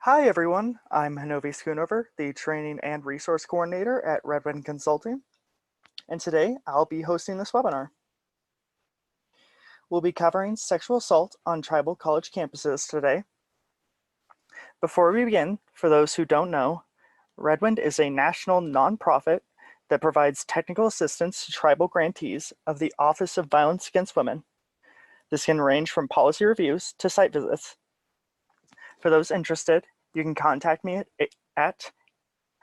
Hi everyone, I'm Hanovi Schoonover, the Training and Resource Coordinator at Redwind Consulting, and today I'll be hosting this webinar. We'll be covering sexual assault on tribal college campuses today. Before we begin, for those who don't know, Redwind is a national nonprofit that provides technical assistance to tribal grantees of the Office of Violence Against Women. This can range from policy reviews to site visits. For those interested, you can contact me at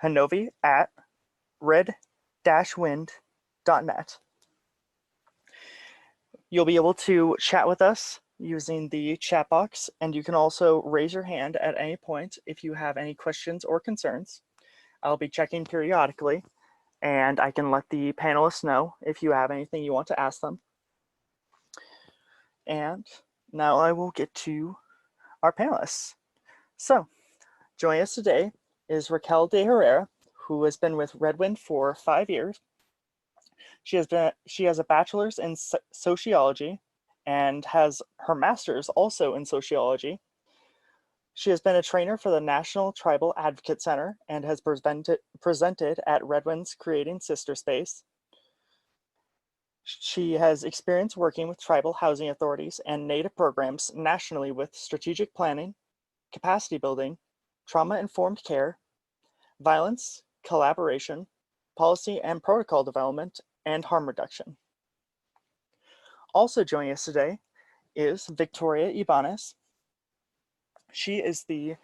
hanovi@red-wind.net. You'll be able to chat with us using the chat box, and you can also raise your hand at any point if you have any questions or concerns. I'll be checking periodically, and I can let the panelists know if you have anything you want to ask them. And now I will get to our panelists. So, joining us today is Raquel DeHerrera, who has been with Redwind for 5 years. She has a bachelor's in sociology and has her master's also in sociology. She has been a trainer for the National Tribal Advocate Center and has presented at Redwind's Creating Sister Space. She has experience working with tribal housing authorities and Native programs nationally with strategic planning, capacity building, trauma-informed care, violence, collaboration, policy and protocol development, and harm reduction. Also joining us today is Victoria Ybanez. She is the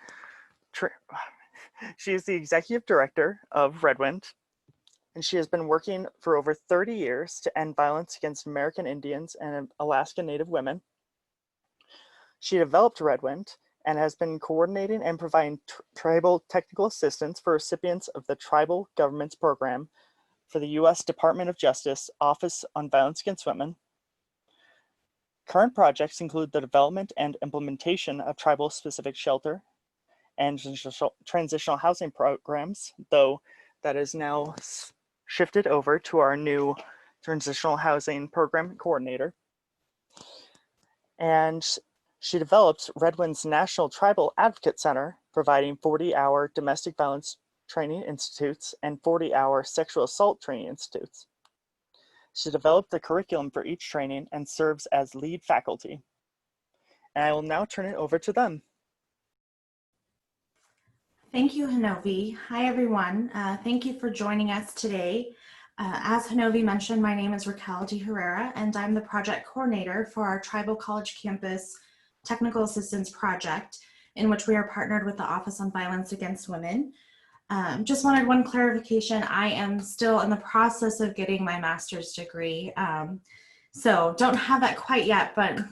executive director of Redwind, and she has been working for over 30 years to end violence against American Indians and Alaskan Native women. She developed Redwind and has been coordinating and providing tribal technical assistance for recipients of the Tribal Governments Program for the U.S. Department of Justice Office on Violence Against Women. Current projects include the development and implementation of tribal-specific shelter and transitional housing programs, though that is now shifted over to our new transitional housing program coordinator. And she developed Redwind's National Tribal Advocate Center, providing 40-hour domestic violence training institutes and 40-hour sexual assault training institutes. She developed the curriculum for each training and serves as lead faculty. And I will now turn it over to them. Thank you, Hanovi. Hi, everyone. Thank you for joining us today. As Hanovi mentioned, my name is Raquel DeHerrera, and I'm the project coordinator for our Tribal College Campus Technical Assistance Project, in which we are partnered with the Office on Violence Against Women. Just wanted one clarification. I am still in the process of getting my master's degree. So don't have that quite yet, but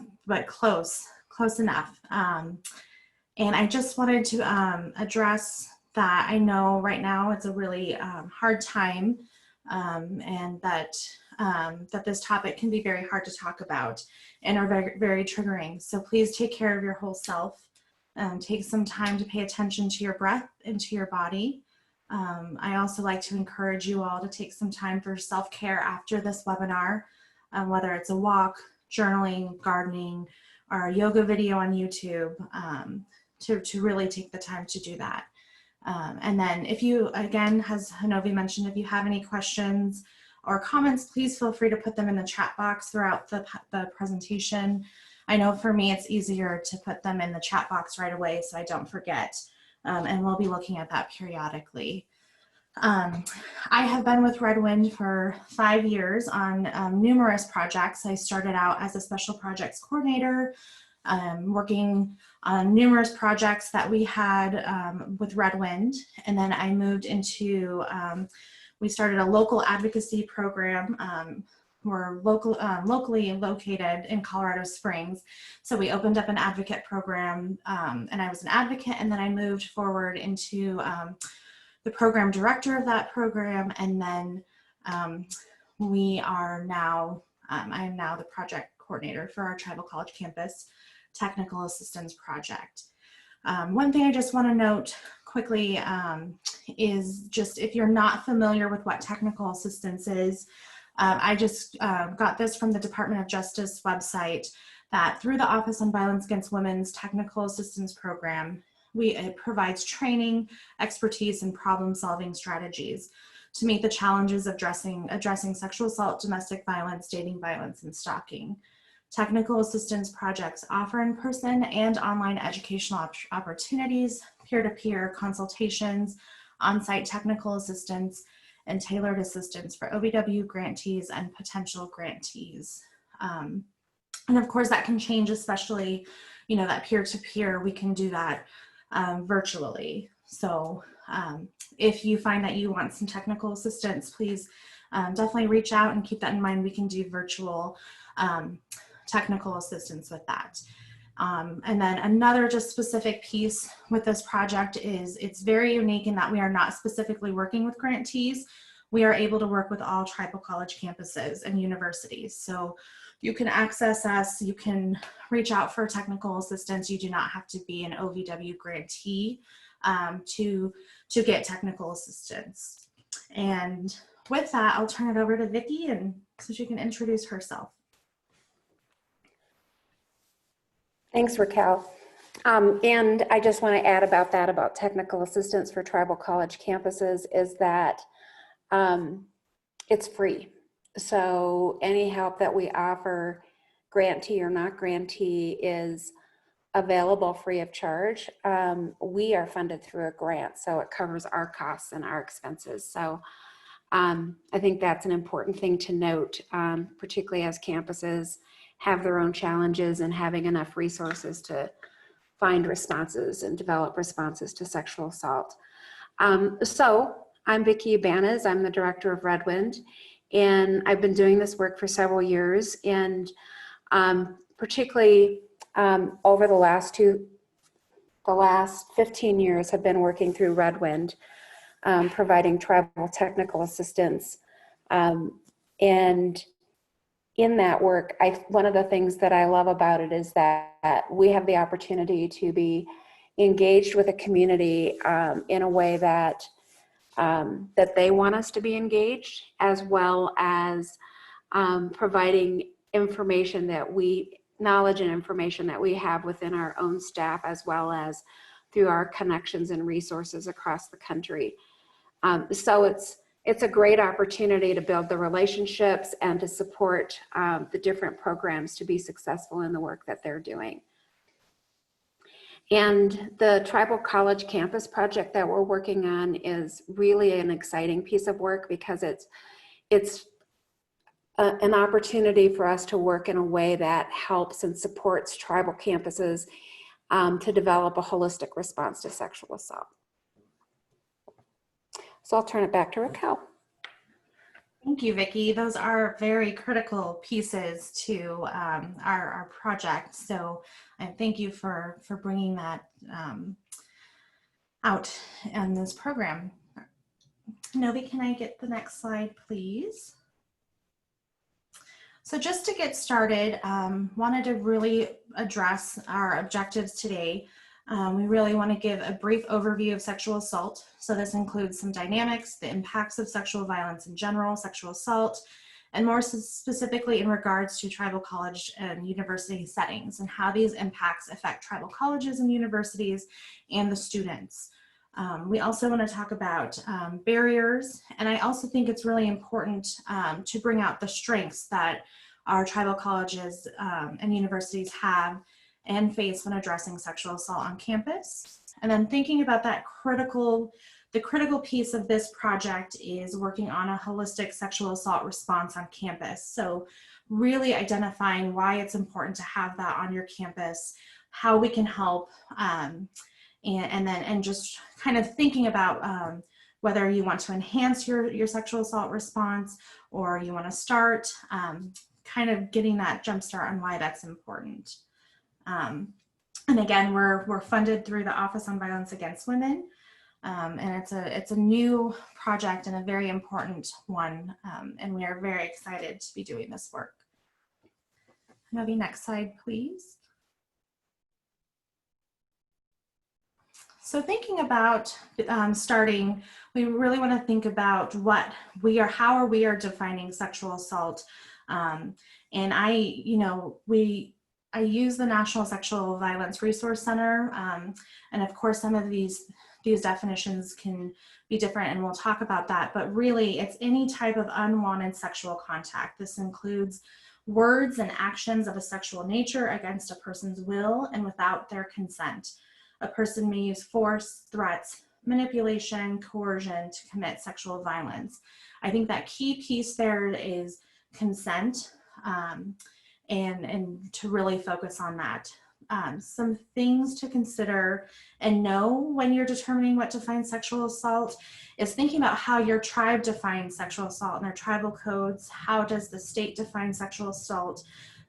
close enough. And I just wanted to address that. I know right now it's a really hard time, and that this topic can be very hard to talk about and are very, very triggering. So please take care of your whole self. Take some time to pay attention to your breath and to your body. I also like to encourage you all to take some time for self-care after this webinar, whether it's a walk, journaling, gardening, or a yoga video on YouTube, to really take the time to do that. And then if you, again, as Hanovi mentioned, if you have any questions or comments, please feel free to put them in the chat box throughout the presentation. I know for me, it's easier to put them in the chat box right away so I don't forget, and we'll be looking at that periodically. I have been with Redwind for 5 years on numerous projects. I started out as a special projects coordinator, working on numerous projects that we had with Redwind, and then I moved into, we started a local advocacy program. We're locally located in Colorado Springs, so we opened up an advocate program, and I was an advocate, and then I moved forward into the program director of that program, and then we are now, I am now the project coordinator for our Tribal College Campus Technical Assistance Project. One thing I just want to note quickly is just if you're not familiar with what technical assistance is, I just got this from the Department of Justice website, that through the Office on Violence Against Women's Technical Assistance Program, It provides training, expertise, and problem-solving strategies to meet the challenges of addressing sexual assault, domestic violence, dating violence, and stalking. Technical assistance projects offer in-person and online educational opportunities, peer-to-peer consultations, on-site technical assistance, and tailored assistance for OVW grantees and potential grantees. And of course that can change, especially, you know, that peer-to-peer, we can do that virtually. So if you find that you want some technical assistance, please definitely reach out and keep that in mind. We can do virtual technical assistance with that. And then another just specific piece with this project is it's very unique in that we are not specifically working with grantees. We are able to work with all tribal college campuses and universities. So you can access us, you can reach out for technical assistance. You do not have to be an OVW grantee to get technical assistance. And with that, I'll turn it over to Vicki and so she can introduce herself. Thanks, Raquel. And I just want to add about that, about technical assistance for tribal college campuses, is that it's free. So any help that we offer, grantee or not grantee, is available free of charge. We are funded through a grant, so it covers our costs and our expenses. So I think that's an important thing to note, particularly as campuses have their own challenges and having enough resources to find responses and develop responses to sexual assault. So I'm Vicki Ybanez. I'm the director of Redwind, and I've been doing this work for several years, and particularly over the last 15 years have been working through Redwind, providing tribal technical assistance. And in that work, one of the things that I love about it is that we have the opportunity to be engaged with a community in a way that they want us to be engaged, as well as providing information knowledge and information that we have within our own staff, as well as through our connections and resources across the country. So it's a great opportunity to build the relationships and to support the different programs to be successful in the work that they're doing. And the Tribal College Campus project that we're working on is really an exciting piece of work, because it's an opportunity for us to work in a way that helps and supports tribal campuses to develop a holistic response to sexual assault. So I'll turn it back to Raquel. Thank you, Vicki. Those are very critical pieces to our project. So thank you for bringing that out in this program. Novi, can I get the next slide, please? So just to get started, wanted to really address our objectives today. We really want to give a brief overview of sexual assault. So this includes some dynamics, the impacts of sexual violence in general, sexual assault, and more specifically in regards to tribal college and university settings and how these impacts affect tribal colleges and universities and the students. We also want to talk about barriers, and I also think it's really important to bring out the strengths that our tribal colleges and universities have and face when addressing sexual assault on campus. And then thinking about the critical piece of this project is working on a holistic sexual assault response on campus. So really identifying why it's important to have that on your campus, how we can help, and just kind of thinking about whether you want to enhance your sexual assault response or you want to start, kind of getting that jump start on why that's important. And again, we're funded through the Office on Violence Against Women, and it's a new project and a very important one, and we are very excited to be doing this work. Novi, next slide, please. So thinking about starting, we really want to think about how we are defining sexual assault. And I use the National Sexual Violence Resource Center, and of course some of these definitions can be different, and we'll talk about that, but really it's any type of unwanted sexual contact. This includes words and actions of a sexual nature against a person's will and without their consent. A person may use force, threats, manipulation, coercion to commit sexual violence. I think that key piece there is consent, and to really focus on that. Some things to consider and know when you're determining what defines sexual assault is thinking about how your tribe defines sexual assault in their tribal codes. How does the state define sexual assault?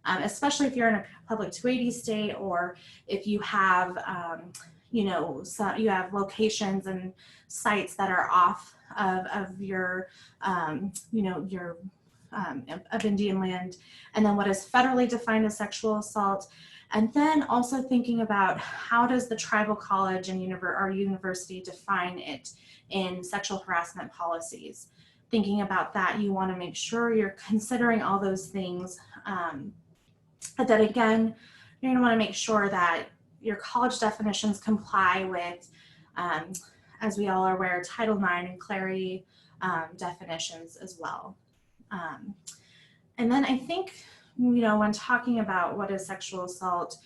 Especially if you're in a public 280 state, or if you have, so you have locations and sites that are off of your, of Indian land, and then what is federally defined as sexual assault. And then also thinking about how does the tribal college and our university define it in sexual harassment policies. Thinking about that, you want to make sure you're considering all those things. But then again, you're going to want to make sure that your college definitions comply with, as we all are aware, Title IX and clarity definitions as well. And then I think, when talking about what is sexual assault,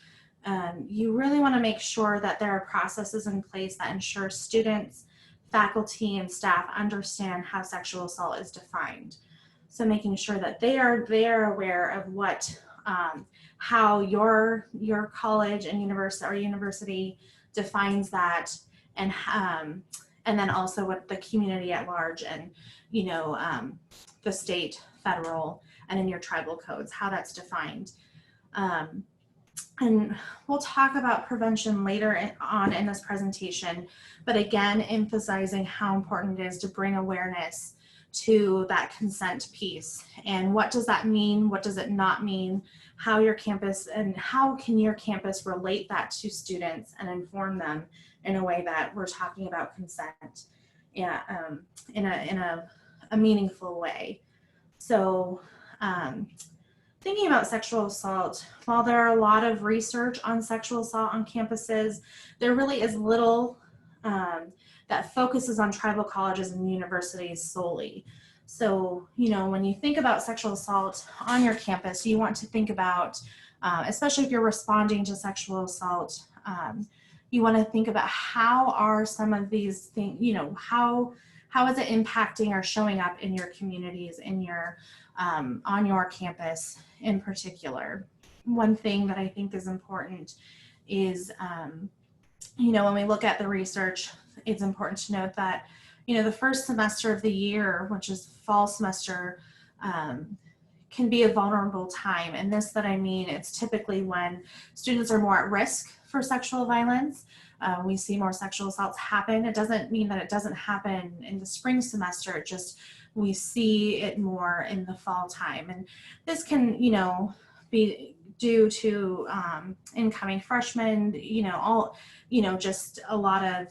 you really want to make sure that there are processes in place that ensure students, faculty, and staff understand how sexual assault is defined. So making sure that they are aware of what, how your college and university defines that, and then also what the community at large and the state, federal, and in your tribal codes, how that's defined. And we'll talk about prevention later on in this presentation, but again, emphasizing how important it is to bring awareness to that consent piece. And what does that mean? What does it not mean? How your campus, and how can your campus relate that to students and inform them in a way that we're talking about consent, in a meaningful way. So thinking about sexual assault, while there are a lot of research on sexual assault on campuses, there really is little that focuses on tribal colleges and universities solely. So, when you think about sexual assault on your campus, you want to think about, especially if you're responding to sexual assault, you want to think about how are some of these things, how is it impacting or showing up in your communities, in your on your campus in particular. One thing that I think is important is, when we look at the research, it's important to note that, the first semester of the year, which is fall semester, can be a vulnerable time. And this that I mean, it's typically when students are more at risk for sexual violence. We see more sexual assaults happen. It doesn't mean that it doesn't happen in the spring semester. It just, we see it more in the fall time. And this can, be due to incoming freshmen, just a lot of,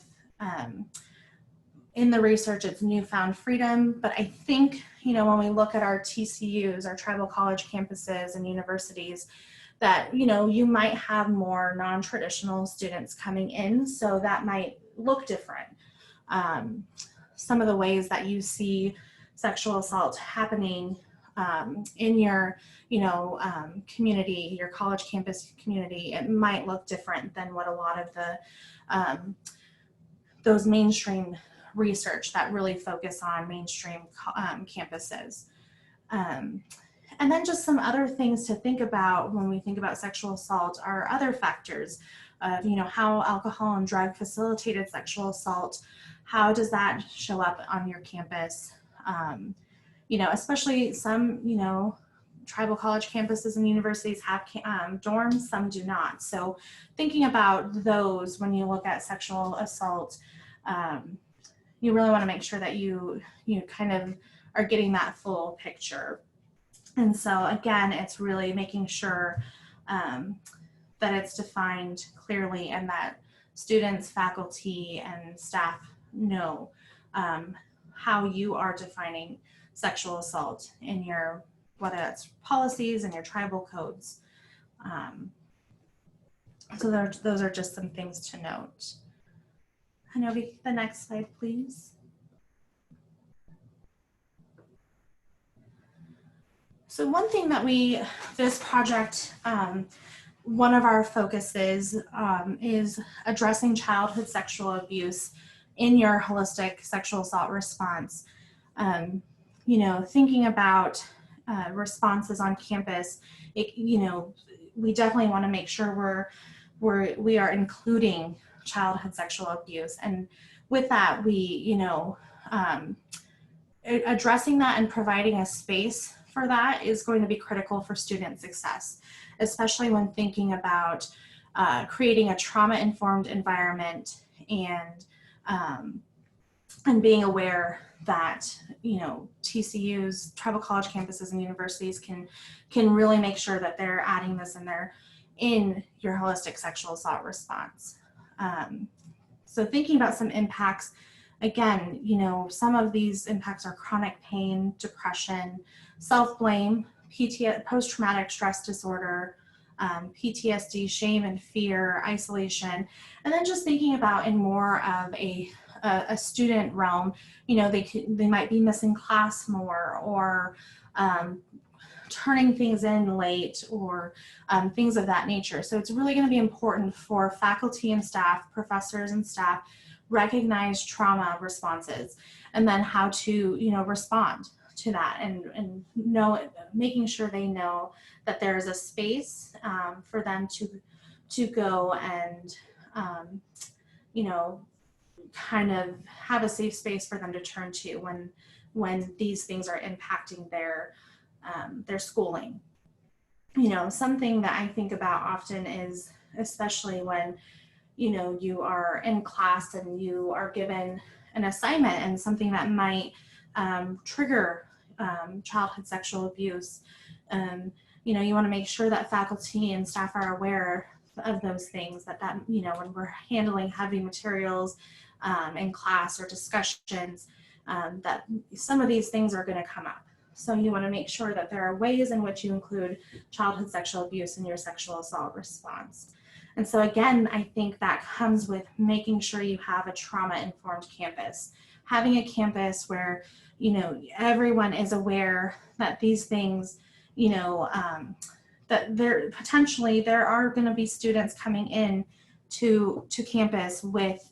in the research, it's newfound freedom. But I think, when we look at our TCUs, our tribal college campuses and universities, that, you might have more non-traditional students coming in, so that might look different. Some of the ways that you see sexual assault happening in your, community, your college campus community, it might look different than what a lot of the, those mainstream research that really focus on mainstream campuses. And then just some other things to think about when we think about sexual assault are other factors of, how alcohol and drug facilitated sexual assault, how does that show up on your campus? Especially some, tribal college campuses and universities have dorms, some do not. So thinking about those when you look at sexual assault, you really want to make sure that you kind of are getting that full picture. And so again, it's really making sure that it's defined clearly and that students, faculty, and staff know how you are defining sexual assault in your, whether that's policies and your tribal codes. So those are just some things to note. Hanovi, the next slide, please. So one thing that this project, one of our focuses is addressing childhood sexual abuse in your holistic sexual assault response. Thinking about responses on campus, we definitely want to make sure we are including childhood sexual abuse, and with that, addressing that and providing a space for that is going to be critical for student success, especially when thinking about creating a trauma-informed environment and being aware that TCUs, tribal college campuses, and universities can really make sure that they're adding this in your holistic sexual assault response. So thinking about some impacts, again, some of these impacts are chronic pain, depression, self-blame, post-traumatic stress disorder, PTSD, shame and fear, isolation, and then just thinking about in more of a student realm, they might be missing class more, or turning things in late, or things of that nature. So it's really going to be important for faculty and staff, professors and staff, recognize trauma responses, and then how to respond to that, and making sure they know that there is a space for them to go and kind of have a safe space for them to turn to when these things are impacting their schooling. Something that I think about often is, especially when you are in class and you are given an assignment and something that might trigger childhood sexual abuse. You want to make sure that faculty and staff are aware of those things, that when we're handling heavy materials in class or discussions, that some of these things are going to come up. So you want to make sure that there are ways in which you include childhood sexual abuse in your sexual assault response. And so again, I think that comes with making sure you have a trauma-informed campus. Having a campus where, everyone is aware that these things, that there are going to be students coming in to campus with,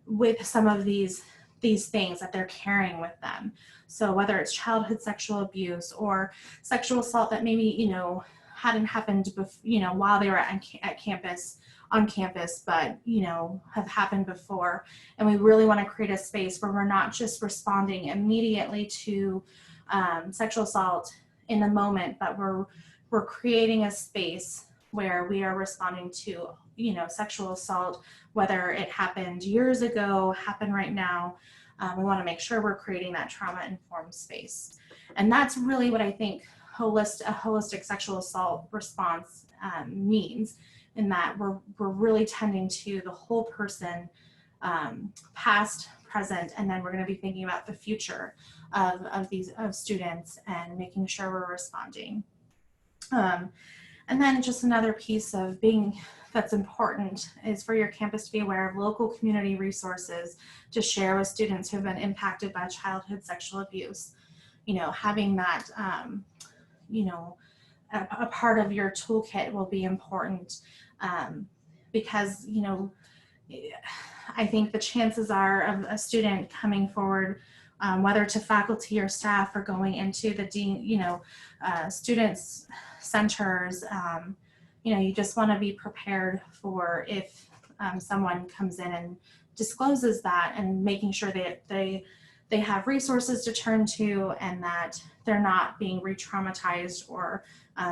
with some of these things that they're carrying with them. So whether it's childhood sexual abuse or sexual assault that maybe, hadn't happened before, while they were on campus, but have happened before. And we really want to create a space where we're not just responding immediately to sexual assault in the moment, but we're creating a space where we are responding to sexual assault, whether it happened years ago, happened right now. We want to make sure we're creating that trauma-informed space. And that's really what I think a holistic sexual assault response means, in that we're really tending to the whole person, past, present, and then we're going to be thinking about the future of students and making sure we're responding. And then just another piece of that's important is for your campus to be aware of local community resources to share with students who have been impacted by childhood sexual abuse. Having that, a part of your toolkit will be important, because, I think the chances are of a student coming forward, whether to faculty or staff, or going into the students centers, you just want to be prepared for if someone comes in and discloses that, and making sure that they have resources to turn to, and that they're not being re-traumatized or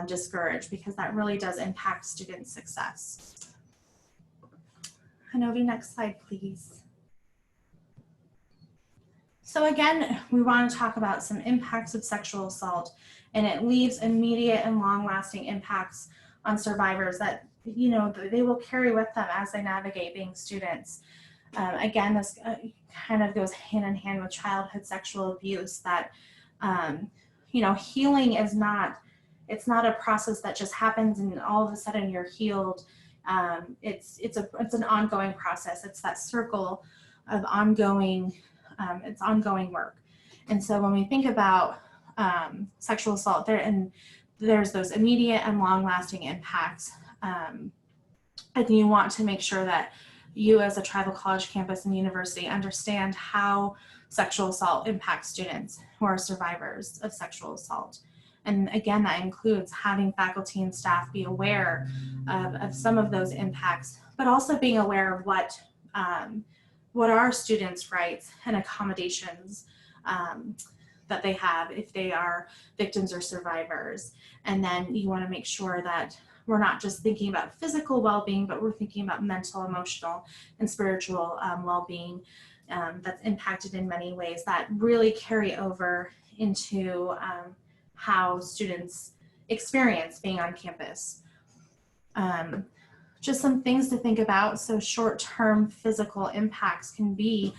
discouraged, because that really does impact student success. Hanovi, next slide, please. So again, we want to talk about some impacts of sexual assault, and it leaves immediate and long-lasting impacts on survivors that they will carry with them as they navigate being students. Again, this kind of goes hand in hand with childhood sexual abuse, that healing is not It's not a process that just happens and all of a sudden you're healed. It's an ongoing process. It's that circle of ongoing work. And so when we think about sexual assault, there's those immediate and long-lasting impacts. And you want to make sure that you as a tribal college campus and university understand how sexual assault impacts students who are survivors of sexual assault. And again, that includes having faculty and staff be aware of some of those impacts, but also being aware of what are students' rights and accommodations that they have if they are victims or survivors. And then you want to make sure that we're not just thinking about physical well-being, but we're thinking about mental, emotional, and spiritual well-being that's impacted in many ways that really carry over into how students experience being on campus. Just some things to think about. So short-term physical impacts can be,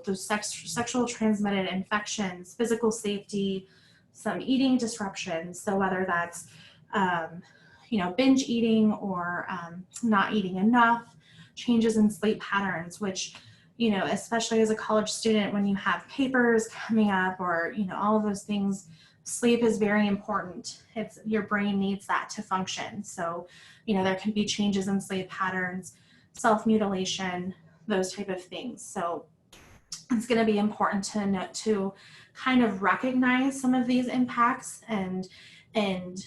those sexual transmitted infections, physical safety, some eating disruptions. So whether that's, binge eating or not eating enough, changes in sleep patterns, which, especially as a college student, when you have papers coming up or, all of those things, sleep is very important. Your brain needs that to function. So, there can be changes in sleep patterns, self-mutilation, those type of things. So it's going to be important to kind of recognize some of these impacts and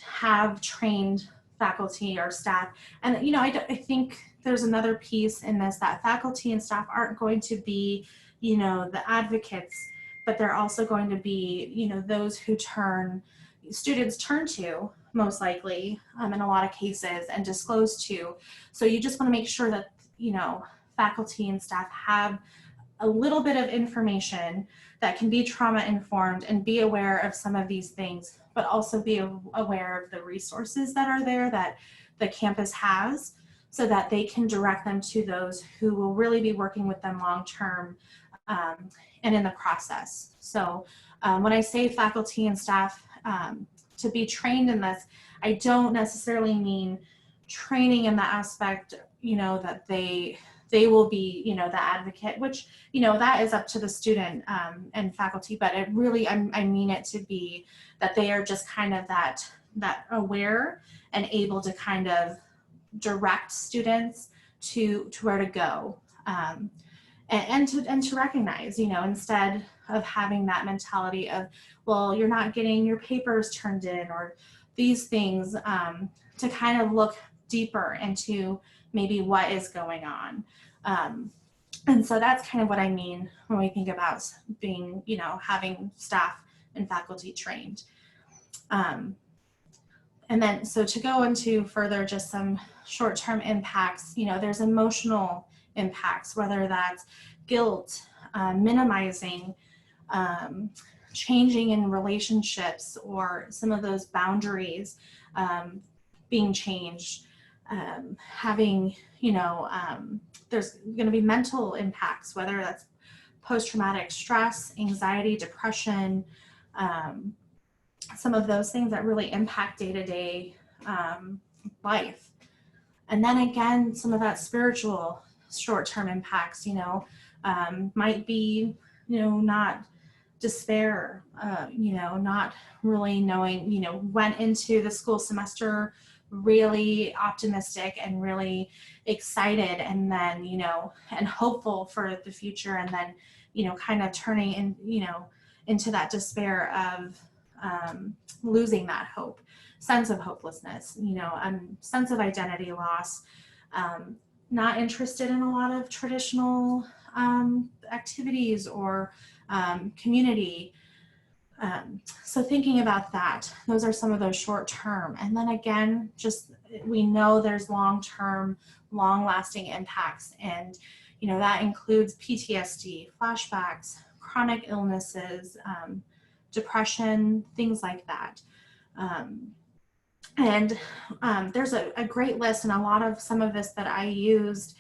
have trained faculty or staff. And, I think there's another piece in this, that faculty and staff aren't going to be, the advocates, but they're also going to be, those who students turn to most likely in a lot of cases and disclose to. So you just want to make sure that, faculty and staff have a little bit of information that can be trauma informed and be aware of some of these things, but also be aware of the resources that are there that the campus has so that they can direct them to those who will really be working with them long-term and in the process. So when I say faculty and staff to be trained in this, I don't necessarily mean training in the aspect, that they will be, the advocate, which, that is up to the student and faculty, but it really, I mean it to be that they are just kind of that aware and able to kind of direct students to where to go. And to recognize, instead of having that mentality of, well, you're not getting your papers turned in or these things, to kind of look deeper into maybe what is going on. And so that's kind of what I mean when we think about being, having staff and faculty trained. And then, so to go into further, just some short-term impacts, there's emotional impacts, whether that's guilt, minimizing, changing in relationships, or some of those boundaries being changed, having, there's going to be mental impacts, whether that's post-traumatic stress, anxiety, depression, some of those things that really impact day-to-day life. And then again, some of that spiritual short-term impacts, might be, not despair, not really knowing, went into the school semester really optimistic and really excited, and then, and hopeful for the future, and then, kind of turning in, into that despair of losing that hope, sense of hopelessness, sense of identity loss, not interested in a lot of traditional activities or community. So thinking about that, those are some of those short term. And then again, just we know there's long-term, long-lasting impacts, and that includes PTSD, flashbacks, chronic illnesses, depression, things like that. And there's a great list, and a lot of some of this that I used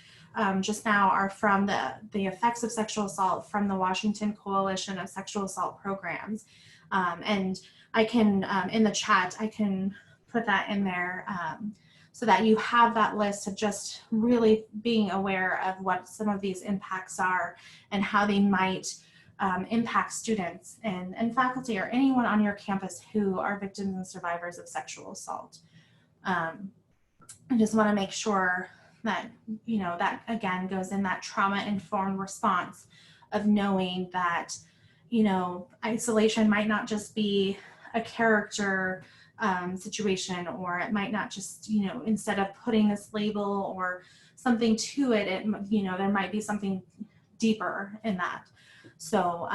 just now are from the effects of sexual assault from the Washington Coalition of Sexual Assault Programs. And I can, in the chat, I can put that in there so that you have that list of just really being aware of what some of these impacts are and how they might impact students and faculty or anyone on your campus who are victims and survivors of sexual assault. I just want to make sure that, you know, that again goes in that trauma-informed response of knowing that, you know, isolation might not just be a character situation, or it might not just, you know, instead of putting this label or something to it, you know, there might be something deeper in that. So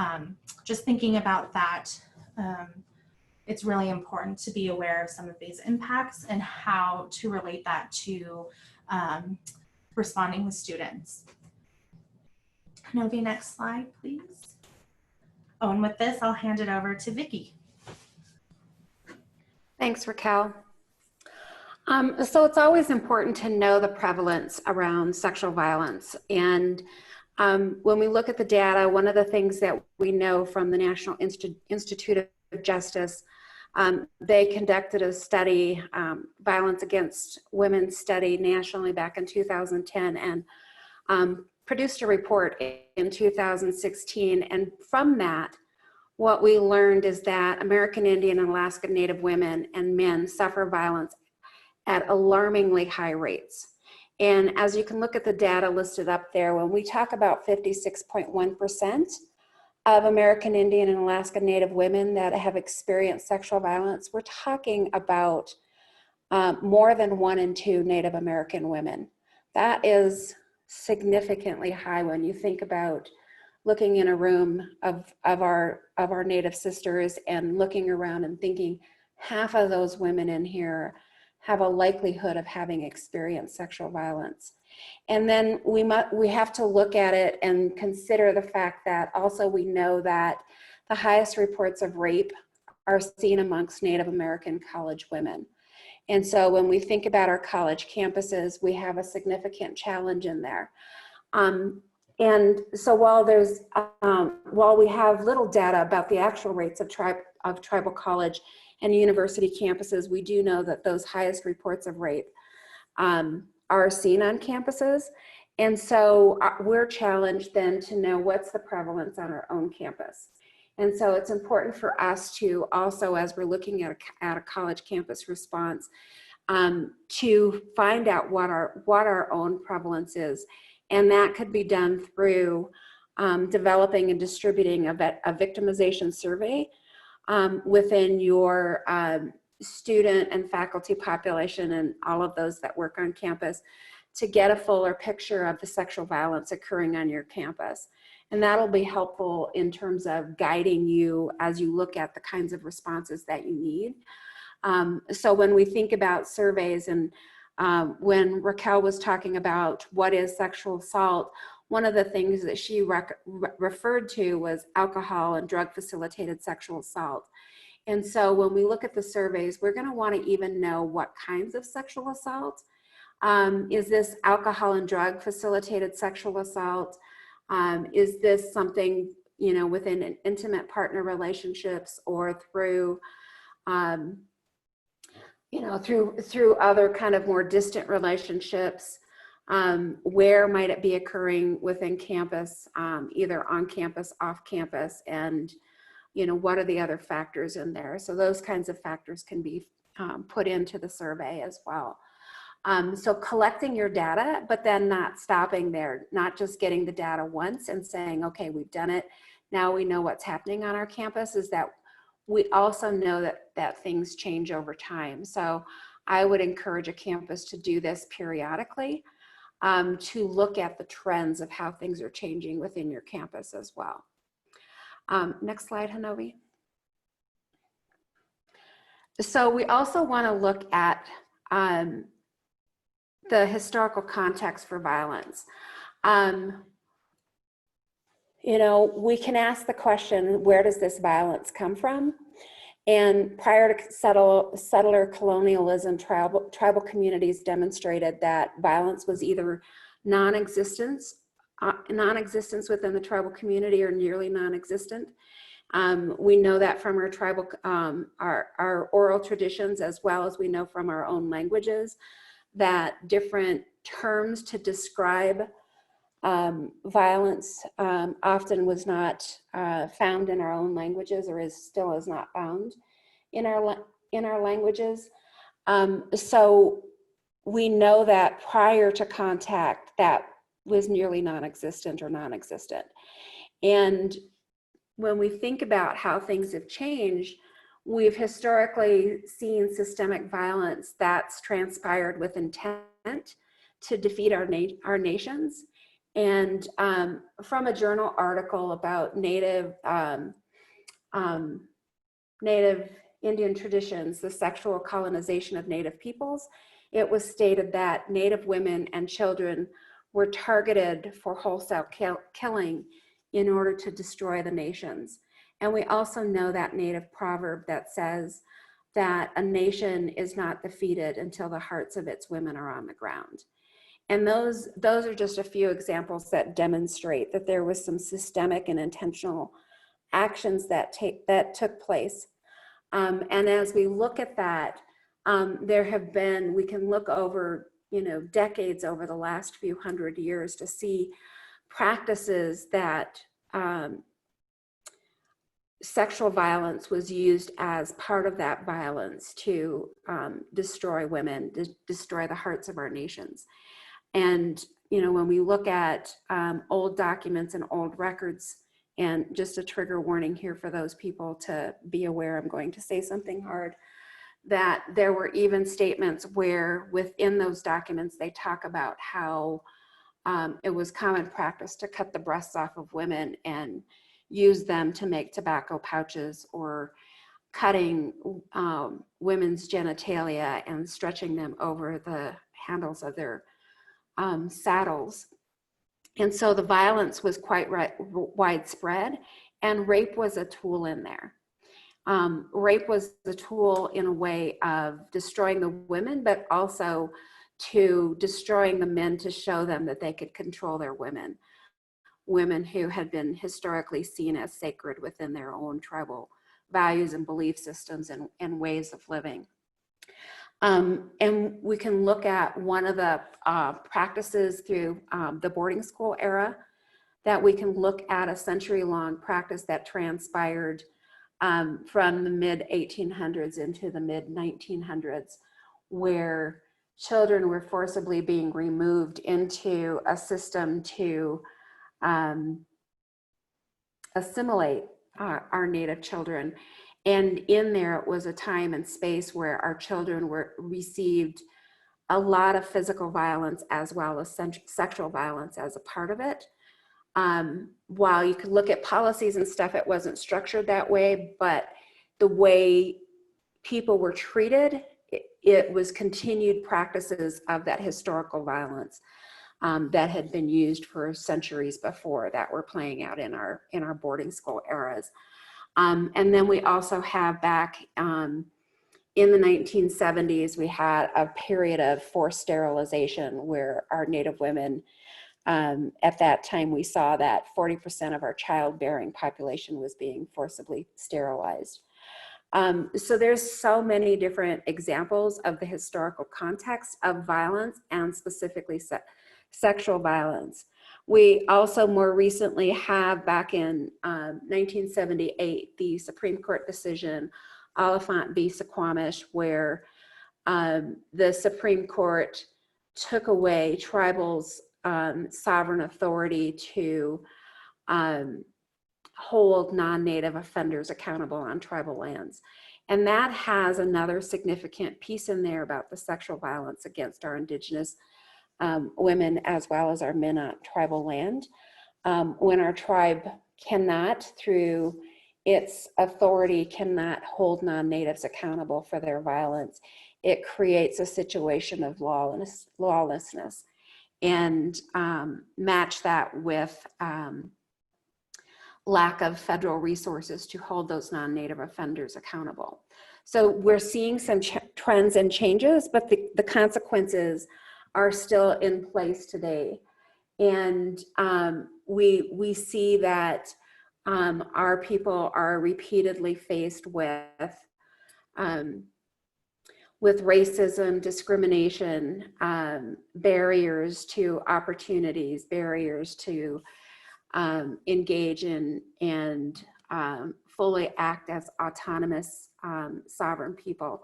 just thinking about that, it's really important to be aware of some of these impacts and how to relate that to responding with students. Novi, next slide, please. Oh, and with this, I'll hand it over to Vicki. Thanks, Raquel. So it's always important to know the prevalence around sexual violence. And when we look at the data, one of the things that we know from the National Institute of Justice, they conducted a study, Violence Against Women study nationally back in 2010, and produced a report in 2016. And from that, what we learned is that American Indian and Alaskan Native women and men suffer violence at alarmingly high rates. And as you can look at the data listed up there, when we talk about 56.1% of American Indian and Alaskan Native women that have experienced sexual violence, we're talking about more than 1 in 2 Native American women. That is significantly high when you think about looking in a room of our Native sisters and looking around and thinking half of those women in here have a likelihood of having experienced sexual violence. And then we have to look at it and consider the fact that also we know that the highest reports of rape are seen amongst Native American college women. And so when we think about our college campuses, we have a significant challenge in there. And so while we have little data about the actual rates of tribal college and university campuses, we do know that those highest reports of rape are seen on campuses. And so we're challenged then to know what's the prevalence on our own campus. And so it's important for us to also, as we're looking at a college campus response, to find out what our own prevalence is. And that could be done through developing and distributing a victimization survey within your student and faculty population and all of those that work on campus to get a fuller picture of the sexual violence occurring on your campus. And that'll be helpful in terms of guiding you as you look at the kinds of responses that you need. So when we think about surveys, and when Raquel was talking about what is sexual assault, one of the things that she referred to was alcohol and drug facilitated sexual assault. And so when we look at the surveys, we're going to want to even know what kinds of sexual assault. Is this alcohol and drug facilitated sexual assault? Is this something, you know, within an intimate partner relationships or through, you know, through other kind of more distant relationships? Where might it be occurring within campus, either on campus, off campus, and, you know, what are the other factors in there? So those kinds of factors can be put into the survey as well. So collecting your data, but then not stopping there, not just getting the data once and saying, okay, we've done it. Now we know what's happening on our campus, is that we also know that things change over time. So I would encourage a campus to do this periodically, to look at the trends of how things are changing within your campus as well. Next slide, Hanovi. So we also want to look at the historical context for violence. You know, we can ask the question, where does this violence come from? And prior to settler colonialism, tribal communities demonstrated that violence was either non-existence within the tribal community or nearly non-existent. We know that from our tribal, our oral traditions, as well as we know from our own languages, that different terms to describe violence often was not found in our own languages, or still is not found in our languages. So we know that prior to contact, that was nearly non-existent or non-existent. And when we think about how things have changed, we've historically seen systemic violence that's transpired with intent to defeat our nations. And from a journal article about Native Indian traditions, the sexual colonization of Native peoples, it was stated that Native women and children were targeted for wholesale killing in order to destroy the nations. And we also know that Native proverb that says that a nation is not defeated until the hearts of its women are on the ground. And those are just a few examples that demonstrate that there was some systemic and intentional actions that took place. And as we look at that, we can look over, decades over the last few hundred years to see practices that sexual violence was used as part of that violence to destroy women, destroy the hearts of our nations. And, when we look at old documents and old records, and just a trigger warning here for those people to be aware, I'm going to say something hard, that there were even statements where within those documents, they talk about how it was common practice to cut the breasts off of women and use them to make tobacco pouches, or cutting women's genitalia and stretching them over the handles of their saddles. And so the violence was quite widespread, and rape was a tool in there. Rape was the tool in a way of destroying the women, but also to destroying the men to show them that they could control their women who had been historically seen as sacred within their own tribal values and belief systems and ways of living. And we can look at one of the practices through the boarding school era, that we can look at a century-long practice that transpired from the mid-1800s into the mid-1900s, where children were forcibly being removed into a system to assimilate our Native children. And in there, it was a time and space where our children received a lot of physical violence as well as sexual violence as a part of it. While you could look at policies and stuff, it wasn't structured that way, but the way people were treated, it was continued practices of that historical violence that had been used for centuries before, that were playing out in our boarding school eras. And then we also have back in the 1970s, we had a period of forced sterilization where our Native women, at that time, we saw that 40% of our childbearing population was being forcibly sterilized. So there's so many different examples of the historical context of violence, and specifically sexual violence. We also more recently have, back in 1978, the Supreme Court decision, Oliphant v. Suquamish, where the Supreme Court took away tribals' sovereign authority to hold non-Native offenders accountable on tribal lands. And that has another significant piece in there about the sexual violence against our Indigenous women as well as our men on tribal land. When our tribe cannot, through its authority, cannot hold non-Natives accountable for their violence, it creates a situation of lawlessness. And match that with lack of federal resources to hold those non-Native offenders accountable. So we're seeing some trends and changes, but the consequences are still in place today. And we see that our people are repeatedly faced with racism, discrimination, barriers to opportunities, barriers to engage in and fully act as autonomous sovereign people.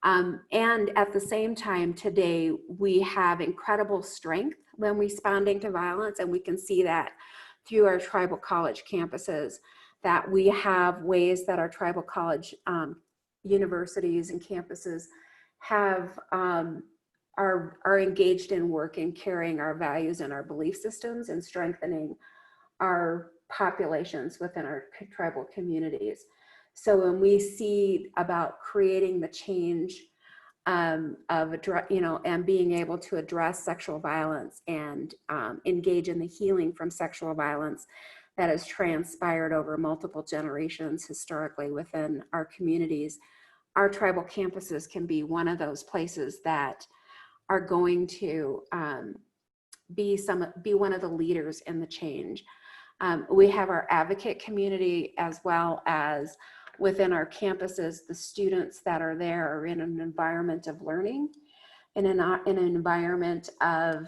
And at the same time, today, we have incredible strength when responding to violence, and we can see that through our tribal college campuses, that we have ways that our tribal college universities and campuses have are engaged in work in carrying our values and our belief systems and strengthening our populations within our tribal communities. So when we see about creating the change and being able to address sexual violence and engage in the healing from sexual violence that has transpired over multiple generations historically within our communities, our tribal campuses can be one of those places that are going to be one of the leaders in the change. We have our advocate community, as well as within our campuses, the students that are there are in an environment of learning, in an environment of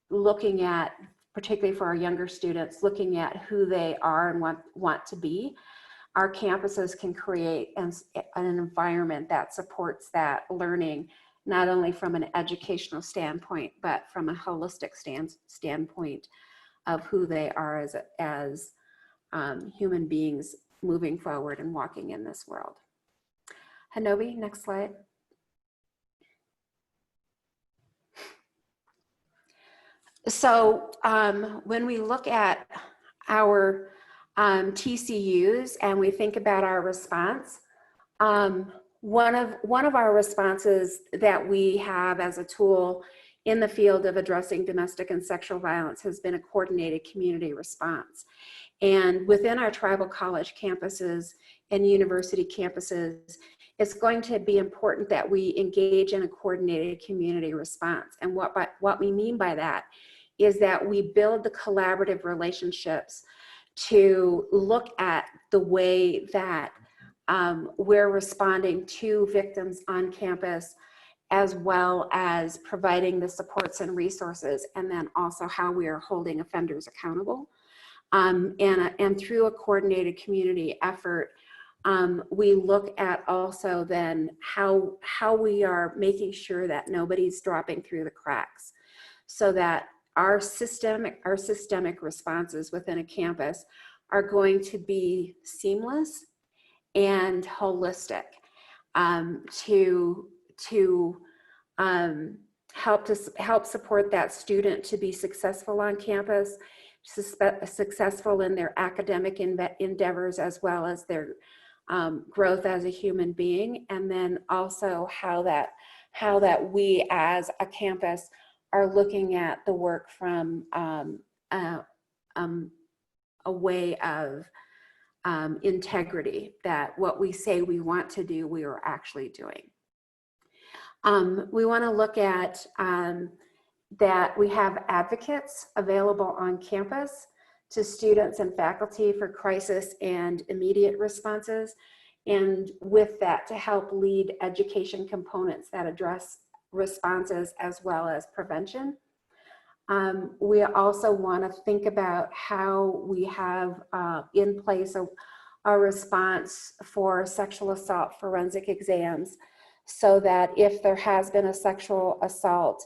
looking at, particularly for our younger students, looking at who they are and want to be. Our campuses can create an environment that supports that learning, not only from an educational standpoint, but from a holistic standpoint of who they are as human beings moving forward and walking in this world. Hanovi, next slide. So when we look at our TCUs and we think about our response, one of our responses that we have as a tool in the field of addressing domestic and sexual violence has been a coordinated community response. And within our tribal college campuses and university campuses, it's going to be important that we engage in a coordinated community response. And what we mean by that is that we build the collaborative relationships to look at the way that we're responding to victims on campus, as well as providing the supports and resources, and then also how we are holding offenders accountable. And through a coordinated community effort, we look at also then how we are making sure that nobody's dropping through the cracks, so that our systemic responses within a campus are going to be seamless and holistic to help support that student to be successful on campus, successful in their academic endeavors, as well as their growth as a human being, and then also how that we as a campus are looking at the work from a way of integrity, that what we say we want to do, we are actually doing. We want to look at that we have advocates available on campus to students and faculty for crisis and immediate responses, and with that to help lead education components that address responses as well as prevention. We also want to think about how we have in place a response for sexual assault forensic exams, so that if there has been a sexual assault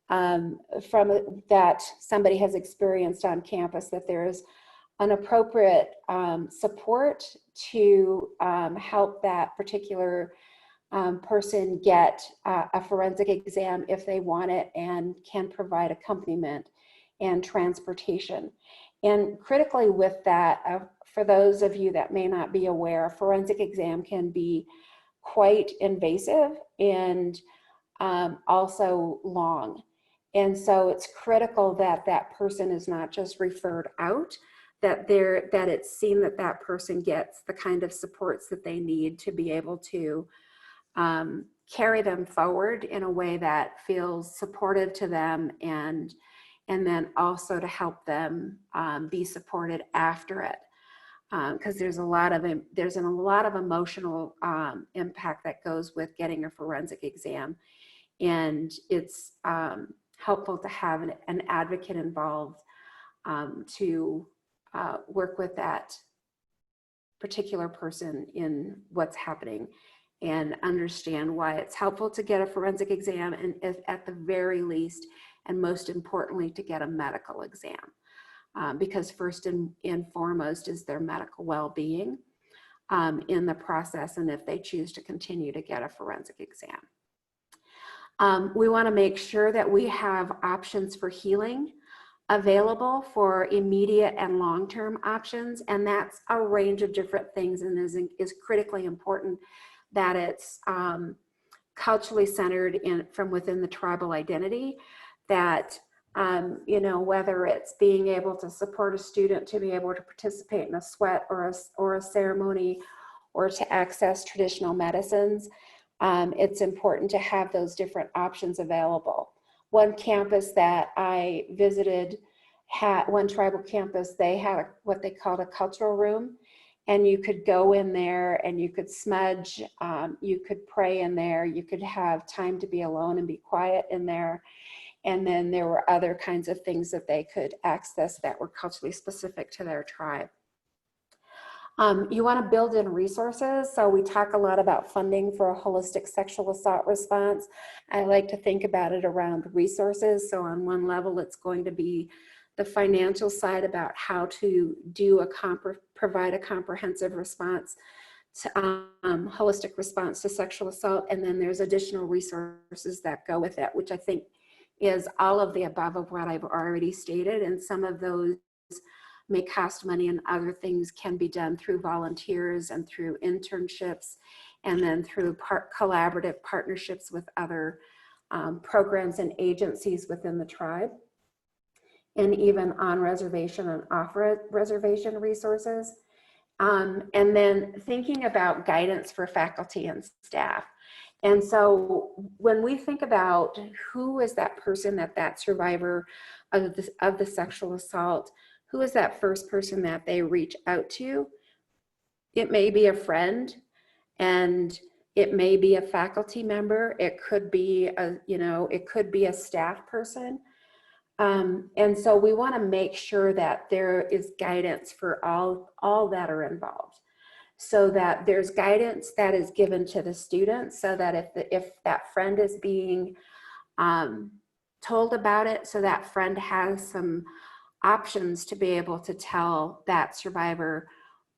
that somebody has experienced on campus, that there is an appropriate support to help that particular person get a forensic exam if they want it, and can provide accompaniment and transportation. And critically with that, for those of you that may not be aware, a forensic exam can be quite invasive and also long. And so it's critical that that person is not just referred out, that it's seen that that person gets the kind of supports that they need to be able to carry them forward in a way that feels supportive to them and and then also to help them be supported after it. Because there's a lot of emotional impact that goes with getting a forensic exam, and it's helpful to have an advocate involved to work with that particular person in what's happening and understand why it's helpful to get a forensic exam, and if at the very least, and most importantly, to get a medical exam. Because first and foremost is their medical well-being in the process, and if they choose to continue to get a forensic exam. We want to make sure that we have options for healing available for immediate and long-term options, and that's a range of different things, and is critically important that it's culturally centered from within the tribal identity, that you know, whether it's being able to support a student to be able to participate in a sweat or a ceremony, or to access traditional medicines, it's important to have those different options available. One campus that I visited one tribal campus, they had what they called a cultural room, and you could go in there and you could smudge, you could pray in there, you could have time to be alone and be quiet in there. And then there were other kinds of things that they could access that were culturally specific to their tribe. You want to build in resources. So we talk a lot about funding for a holistic sexual assault response. I like to think about it around resources. So on one level, it's going to be the financial side about how to provide a comprehensive response, to, holistic response to sexual assault. And then there's additional resources that go with it, which I think is all of the above of what I've already stated. And some of those may cost money, and other things can be done through volunteers and through internships, and then through collaborative partnerships with other programs and agencies within the tribe, and even on reservation and off reservation resources. And then thinking about guidance for faculty and staff. And so when we think about who is that person that survivor of the sexual assault, who is that first person that they reach out to? It may be a friend, and it may be a faculty member. It could be it could be a staff person. And so we want to make sure that there is guidance for all that are involved, so that there's guidance that is given to the students, so that if that friend is being told about it, so that friend has some options to be able to tell that survivor,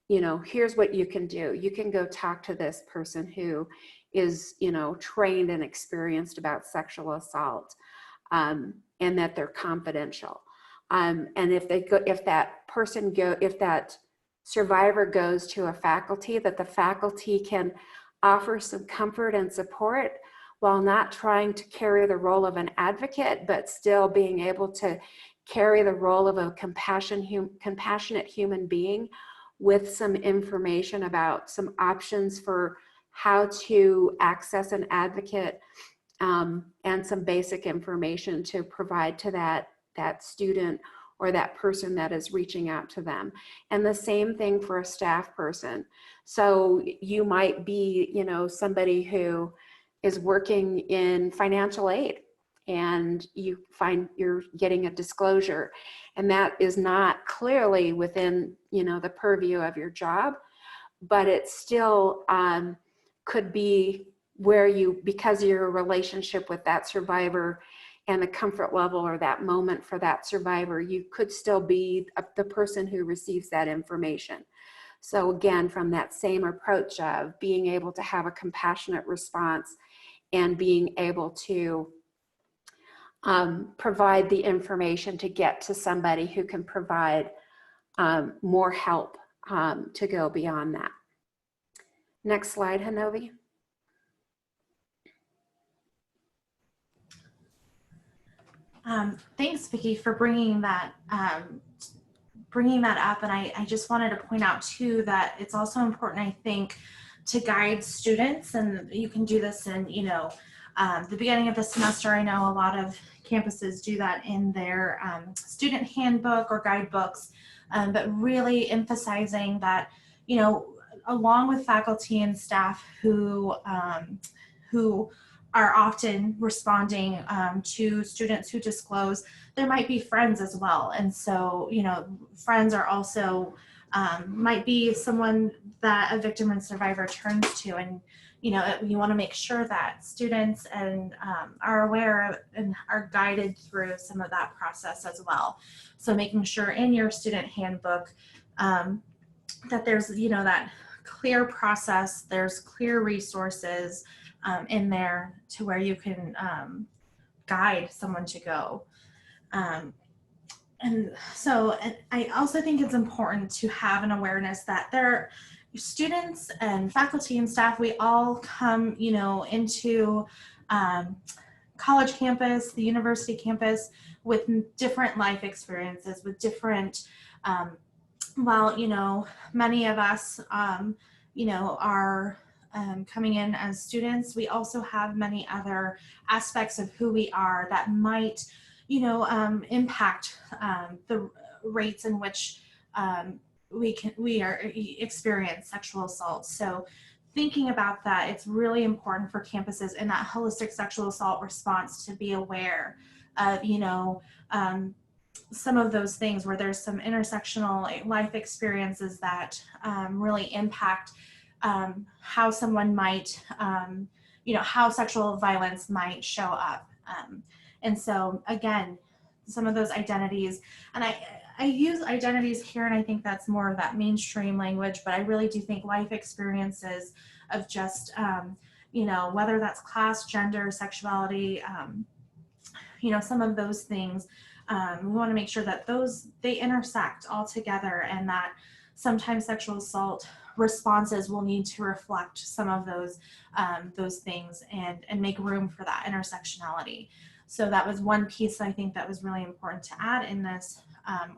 you know, here's what you can do. You can go talk to this person who is, you know, trained and experienced about sexual assault, and that they're confidential. And if that survivor goes to a faculty, that the faculty can offer some comfort and support while not trying to carry the role of an advocate, but still being able to carry the role of a compassionate human being with some information about some options for how to access an advocate, and some basic information to provide to that student or that person that is reaching out to them. And the same thing for a staff person. So you might be, you know, somebody who is working in financial aid, and you find you're getting a disclosure, and that is not clearly within, you know, the purview of your job, but it still could be where because of your relationship with that survivor and the comfort level or that moment for that survivor, you could still be the person who receives that information. So again, from that same approach of being able to have a compassionate response and being able to provide the information to get to somebody who can provide more help to go beyond that. Next slide, Hanovi. Thanks, Vicki, for bringing that up. And I just wanted to point out too that it's also important, I think, to guide students, and you can do this in, you know, The beginning of the semester, I know a lot of campuses do that in their student handbook or guidebooks, but really emphasizing that, along with faculty and staff who are often responding to students who disclose, there might be friends as well. And so, friends are also, might be someone that a victim and survivor turns to. And, you want to make sure that students are aware of and are guided through some of that process as well. So making sure in your student handbook that there's, that clear process, there's clear resources in there to where you can guide someone to go. And so I also think it's important to have an awareness that students and faculty and staff, we all come, into college campus, the university campus, with different life experiences, with different, many of us, are coming in as students, we also have many other aspects of who we are that might, impact the rates in which we experience sexual assault. So thinking about that, it's really important for campuses in that holistic sexual assault response to be aware of, some of those things where there's some intersectional life experiences that really impact how someone might, how sexual violence might show up. And so again, some of those identities, and I use identities here, and I think that's more of that mainstream language, but I really do think life experiences of just, whether that's class, gender, sexuality, some of those things, we want to make sure that they intersect all together, and that sometimes sexual assault responses will need to reflect some of those things and make room for that intersectionality. So that was one piece I think that was really important to add in this.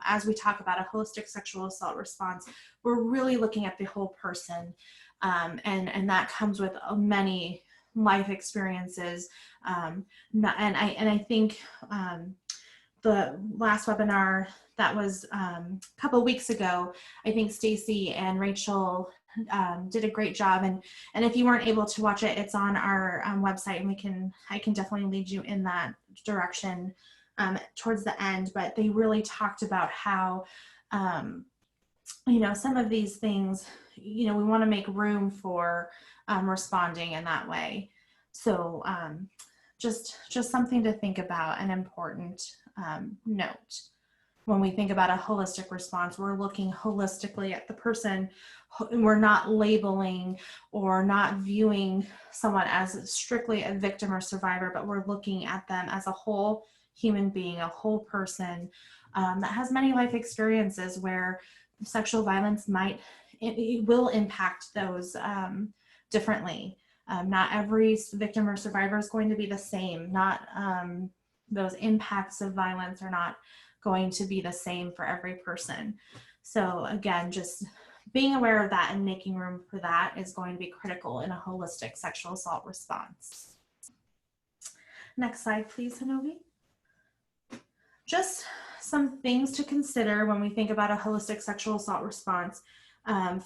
As we talk about a holistic sexual assault response, we're really looking at the whole person, and that comes with many life experiences. And I think the last webinar that was a couple of weeks ago, I think Stacy and Rachel did a great job. And if you weren't able to watch it, it's on our website, and I can definitely lead you in that direction towards the end. But they really talked about how, some of these things, we want to make room for responding in that way. So just something to think about, an important note. When we think about a holistic response, we're looking holistically at the person. We're not labeling or not viewing someone as strictly a victim or survivor, but we're looking at them as a whole human being, a whole person that has many life experiences where sexual violence it will impact those differently. Not every victim or survivor is going to be the same. Not those impacts of violence are not going to be the same for every person. So again, just being aware of that and making room for that is going to be critical in a holistic sexual assault response. Next slide, please, Hanovi. Just some things to consider when we think about a holistic sexual assault response.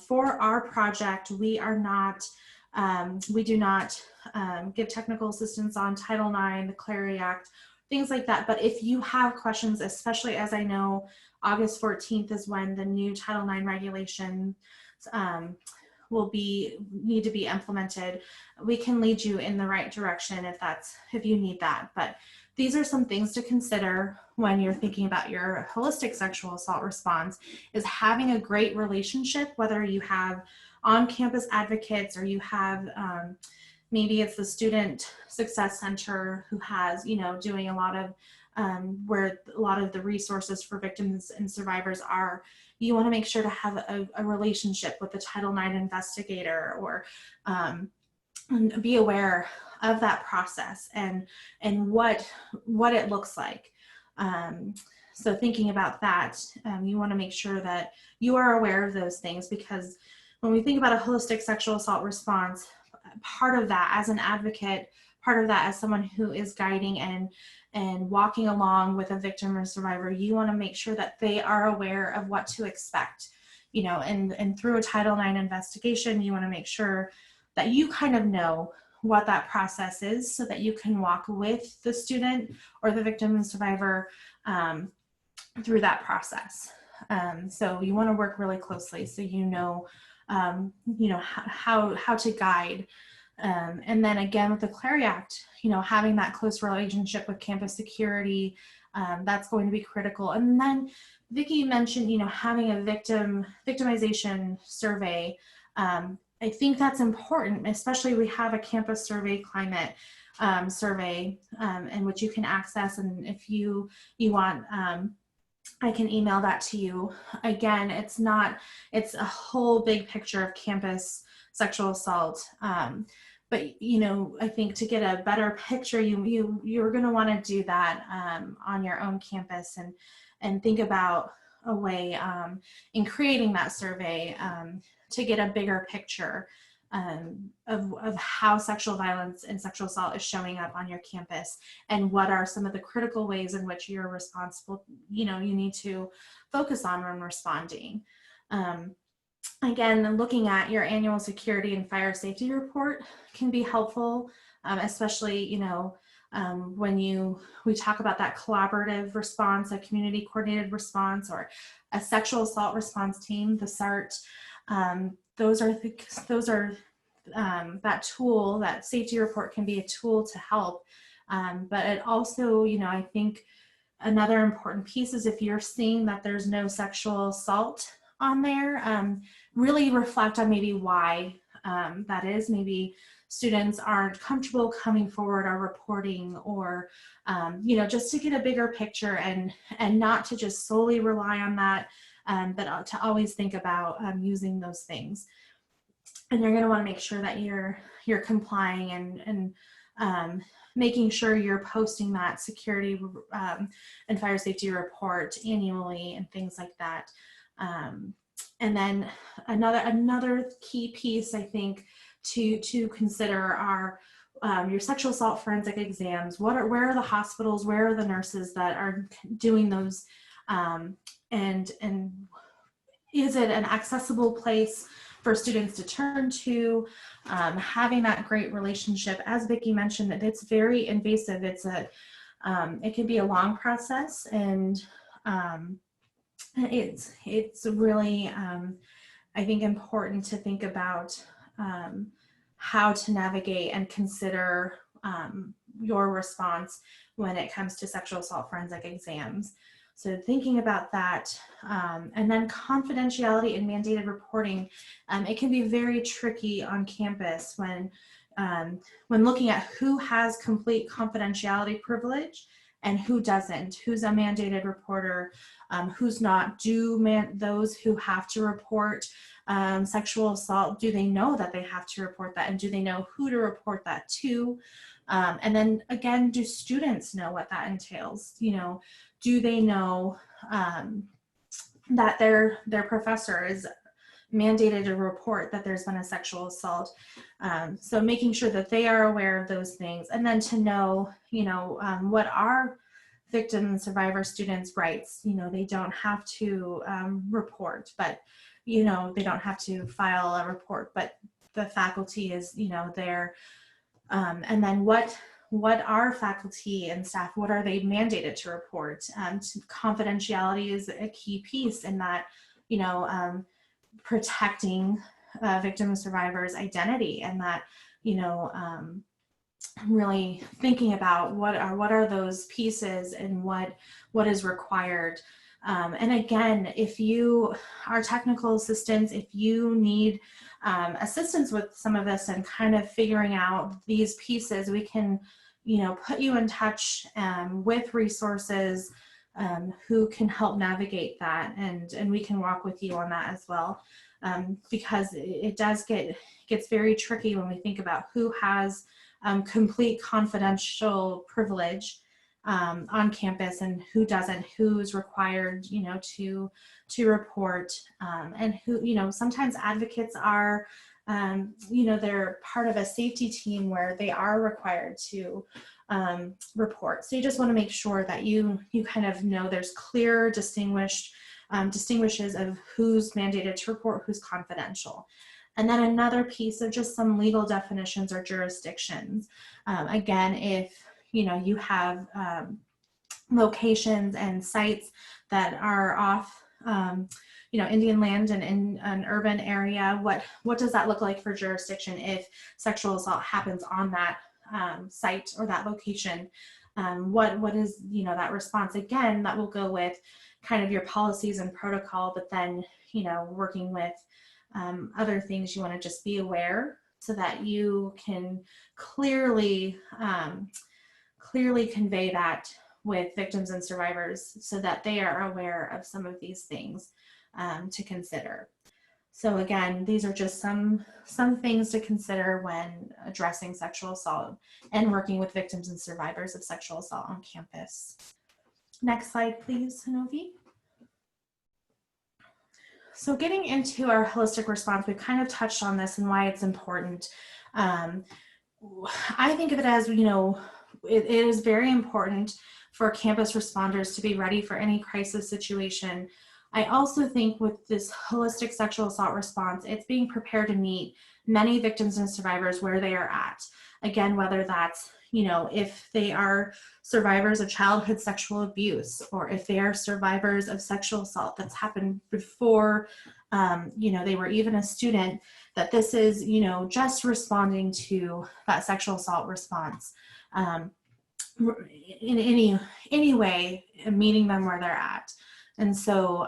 For our project, we do not give technical assistance on Title IX, the Clarity Act, things like that. But if you have questions, especially as I know August 14th is when the new Title IX regulations need to be implemented, we can lead you in the right direction if you need that. But these are some things to consider when you're thinking about your holistic sexual assault response, is having a great relationship, whether you have on-campus advocates or you have maybe it's the Student Success Center who has, doing a lot of where a lot of the resources for victims and survivors are. You want to make sure to have a relationship with the Title IX investigator, or and be aware of that process and what it looks like. So thinking about that, you want to make sure that you are aware of those things, because when we think about a holistic sexual assault response, part of that as an advocate, part of that, as someone who is guiding and walking along with a victim or survivor, you want to make sure that they are aware of what to expect, and through a Title IX investigation, you want to make sure that you kind of know what that process is so that you can walk with the student or the victim and survivor through that process. So you want to work really closely so how to guide. And then again, with the Clery Act, having that close relationship with campus security, that's going to be critical. And then Vicki mentioned, having a victimization survey. I think that's important, especially we have a campus survey climate survey in which you can access. And if you want, I can email that to you. Again, it's a whole big picture of campus sexual assault. But I think to get a better picture, you're going to want to do that on your own campus and think about a way in creating that survey to get a bigger picture of how sexual violence and sexual assault is showing up on your campus, and what are some of the critical ways in which you're responsible, you need to focus on when responding. Again, looking at your annual security and fire safety report can be helpful, especially, when we talk about that collaborative response, a community coordinated response, or a sexual assault response team, the SART. Those are that tool, that safety report can be a tool to help. But it also, I think another important piece is if you're seeing that there's no sexual assault on there, really reflect on maybe why that is. Maybe students aren't comfortable coming forward or reporting, or just to get a bigger picture and not to just solely rely on that, but to always think about using those things. And you're going to want to make sure that you're complying and making sure you're posting that security and fire safety report annually and things like that. And then another key piece, I think, to consider are your sexual assault forensic exams. Where are the hospitals? Where are the nurses that are doing those? And is it an accessible place for students to turn to? Having that great relationship, as Vicki mentioned, that it's very invasive. It can be a long process, and it's really, I think, important to think about how to navigate and consider your response when it comes to sexual assault forensic exams. So thinking about that, and then confidentiality and mandated reporting, it can be very tricky on campus when looking at who has complete confidentiality privilege and who doesn't, who's a mandated reporter, who's not. Those who have to report sexual assault, do they know that they have to report that, and do they know who to report that to? And then again, do students know what that entails? Do they know that their professor is mandated to report that there's been a sexual assault? So making sure that they are aware of those things, and then to know, what are victim and survivor students' rights. They don't have to report, but they don't have to file a report, but the faculty is, there. And then what are faculty and staff, what are they mandated to report? Confidentiality is a key piece in that, protecting victim and survivors' identity, and that, really thinking about what are those pieces and what is required. And again, if you are technical assistants, if you need assistance with some of this and kind of figuring out these pieces, we can, put you in touch with resources who can help navigate that, and we can walk with you on that as well, because it gets very tricky when we think about who has complete confidential privilege on campus and who doesn't, who's required, to report, and who, sometimes advocates are they're part of a safety team where they are required to report. So you just want to make sure that you kind of know there's clear distinguishes of who's mandated to report, who's confidential. And then another piece of just some legal definitions or jurisdictions. Again, if you have locations and sites that are off Indian land and in an urban area, what does that look like for jurisdiction if sexual assault happens on that site or that location? What is that response? Again, that will go with kind of your policies and protocol, but then working with other things you want to just be aware so that you can clearly convey that with victims and survivors so that they are aware of some of these things to consider. So again, these are just some things to consider when addressing sexual assault and working with victims and survivors of sexual assault on campus. Next slide, please, Hanovi. So getting into our holistic response, we've kind of touched on this and why it's important. I think of it as, it is very important for campus responders to be ready for any crisis situation. I also think with this holistic sexual assault response, it's being prepared to meet many victims and survivors where they are at. Again, whether that's, if they are survivors of childhood sexual abuse, or if they are survivors of sexual assault that's happened before, they were even a student, that this is, just responding to that sexual assault response. In any way, meeting them where they're at. And so,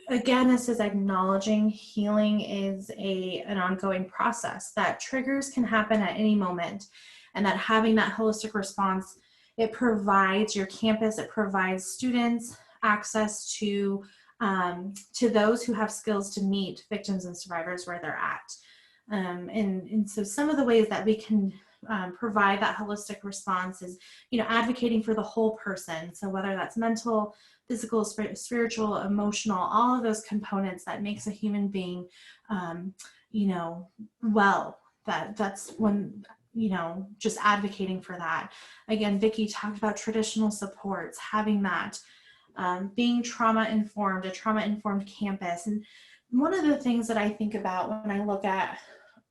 again, this is acknowledging healing is an ongoing process, that triggers can happen at any moment, and that having that holistic response, it provides your campus, it provides students access to those who have skills to meet victims and survivors where they're at. And so some of the ways that we can provide that holistic response is, advocating for the whole person. So whether that's mental, physical, spiritual, emotional, all of those components that makes a human being, well, that's when, just advocating for that. Again, Vicki talked about traditional supports, having that, being trauma-informed, a trauma-informed campus. And one of the things that I think about when I look at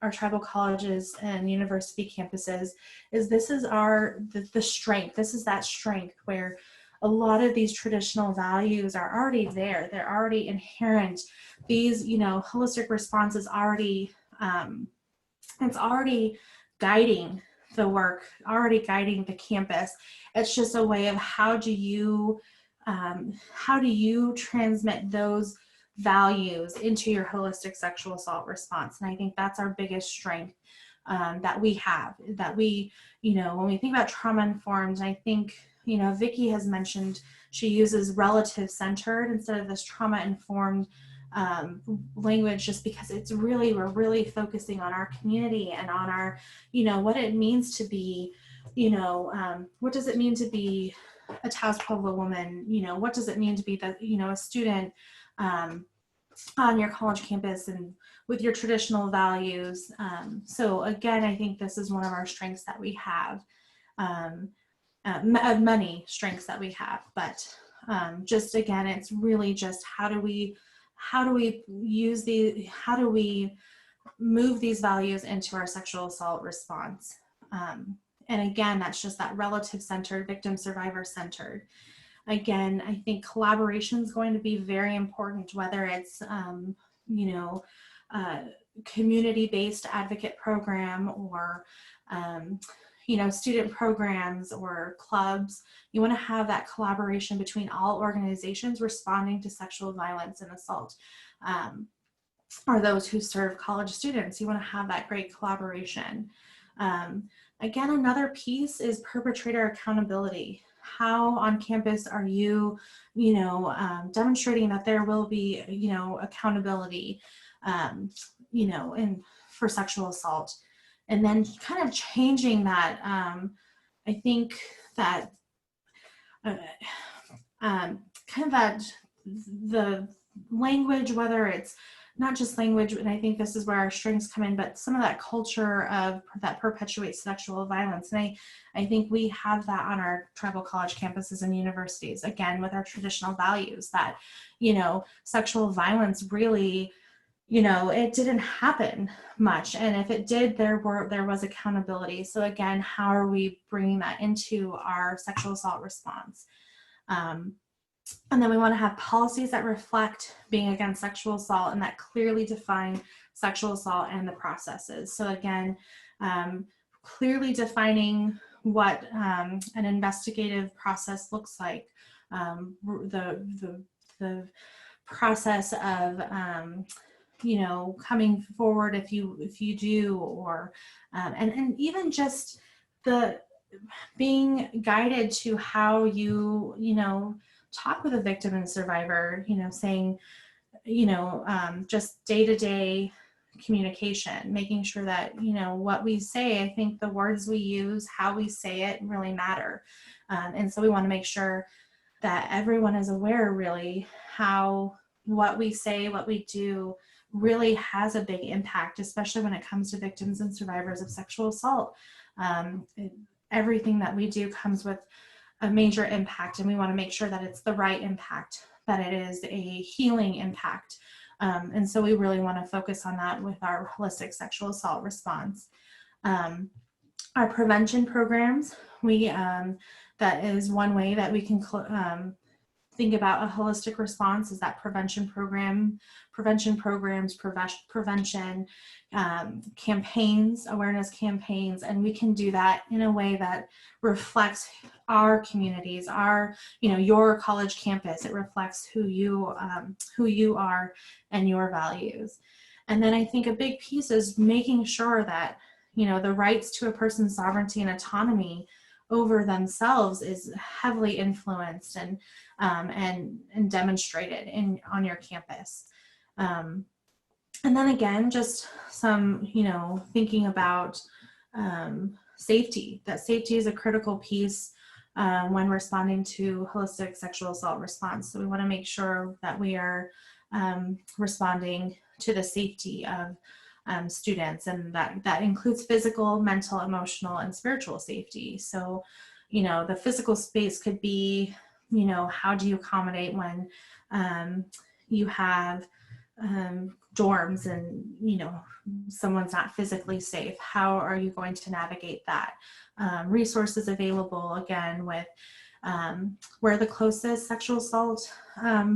our tribal colleges and university campuses is this is the strength. This is that strength where a lot of these traditional values are already there. They're already inherent. These, holistic response is already, it's already guiding the work, already guiding the campus. It's just a way of how do you transmit those values into your holistic sexual assault response. And I think that's our biggest strength that we have, that we, when we think about trauma-informed, and I think, Vicki has mentioned she uses relative-centered instead of this trauma-informed language, just because we're really focusing on our community and on our, what it means to be, what does it mean to be a Taos Pueblo woman? What does it mean to be a student on your college campus and with your traditional values. So again, I think this is one of our strengths that we have, many strengths that we have, but just again, it's really just how do we move these values into our sexual assault response? And again, that's just that relative centered, victim survivor centered. Again, I think collaboration is going to be very important, whether it's, community-based advocate program or, student programs or clubs. You want to have that collaboration between all organizations responding to sexual violence and assault, or those who serve college students. You want to have that great collaboration. Again, another piece is perpetrator accountability. How on campus are you, demonstrating that there will be, accountability, for sexual assault, and then kind of changing that. I think that kind of that the language, whether it's not just language, and I think this is where our strengths come in, but some of that culture of that perpetuates sexual violence. And I think we have that on our tribal college campuses and universities, again, with our traditional values that, you know, sexual violence really, you know, it didn't happen much. And if it did, there was accountability. So again, how are we bringing that into our sexual assault response? And then we want to have policies that reflect being against sexual assault and that clearly define sexual assault and the processes. So again, clearly defining what an investigative process looks like, the process of you know, coming forward if you do, or and even just the being guided to how you know, talk with a victim and survivor, you know, saying, you know, just day-to-day communication, making sure that, you know, what we say, I think the words we use, how we say it really matter. And so we want to make sure that everyone is aware really how what we say, what we do really has a big impact, especially when it comes to victims and survivors of sexual assault. Everything that we do comes with a major impact, and we want to make sure that it's the right impact, that it is a healing impact. And so we really want to focus on that with our holistic sexual assault response. Our prevention programs, that is one way that we can think about a holistic response, is that prevention programs, prevention campaigns, awareness campaigns, and we can do that in a way that reflects our communities, our, you know, your college campus. It reflects who you are and your values. And then I think a big piece is making sure that, you know, the rights to a person's sovereignty and autonomy over themselves is heavily influenced and demonstrated on your campus. And then again, just some, you know, thinking about safety, that safety is a critical piece when responding to holistic sexual assault response. So we want to make sure that we are responding to the safety of students, and that includes physical, mental, emotional, and spiritual safety. So, you know, the physical space could be, you know, how do you accommodate when you have dorms and, you know, someone's not physically safe? How are you going to navigate that? Resources available, again, with where the closest sexual assault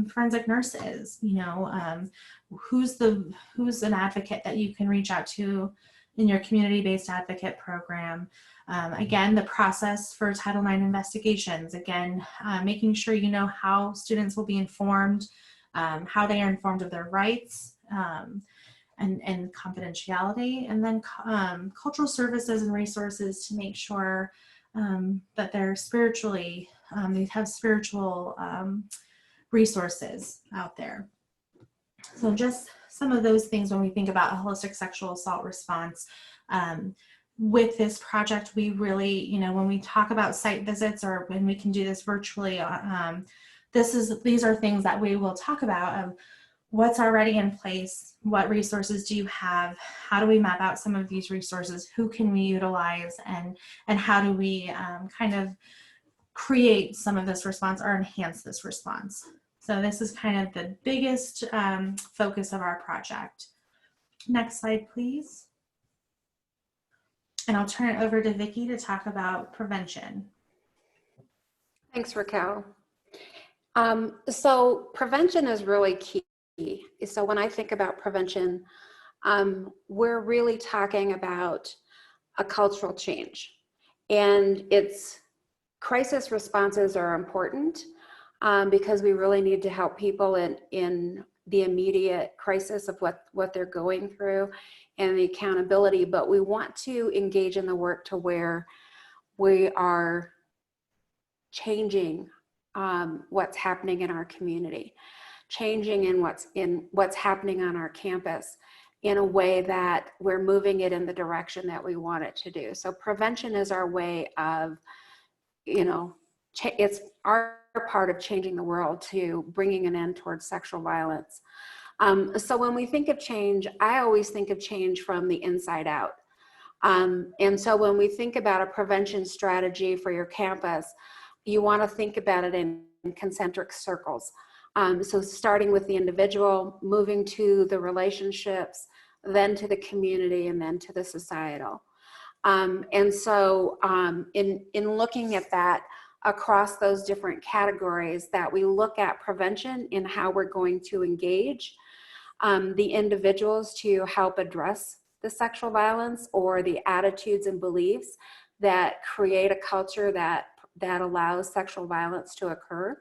forensic nurse is, you know, who's an advocate that you can reach out to in your community-based advocate program. Again, the process for Title IX investigations, again, making sure you know how students will be informed, how they are informed of their rights, and confidentiality, and then cultural services and resources to make sure that they're spiritually, they have spiritual resources out there. So just some of those things when we think about a holistic sexual assault response. With this project, we really, you know, when we talk about site visits or when we can do this virtually, these are things that we will talk about of what's already in place, what resources do you have, how do we map out some of these resources, who can we utilize, and how do we kind of create some of this response or enhance this response. So this is kind of the biggest focus of our project. Next slide, please. And I'll turn it over to Vicki to talk about prevention. Thanks, Raquel. So prevention is really key. So when I think about prevention, we're really talking about a cultural change, and crisis responses are important because we really need to help people in the immediate crisis of what they're going through and the accountability, but we want to engage in the work to where we are changing what's happening in our community, changing in what's happening on our campus in a way that we're moving it in the direction that we want it to do. So prevention is our way of, you know, it's our part of changing the world to bringing an end towards sexual violence. So when we think of change, I always think of change from the inside out. And so when we think about a prevention strategy for your campus, you want to think about it in concentric circles. So starting with the individual, moving to the relationships, then to the community, and then to the societal. And so in looking at that across those different categories, that we look at prevention in how we're going to engage the individuals to help address the sexual violence or the attitudes and beliefs that create a culture that allows sexual violence to occur.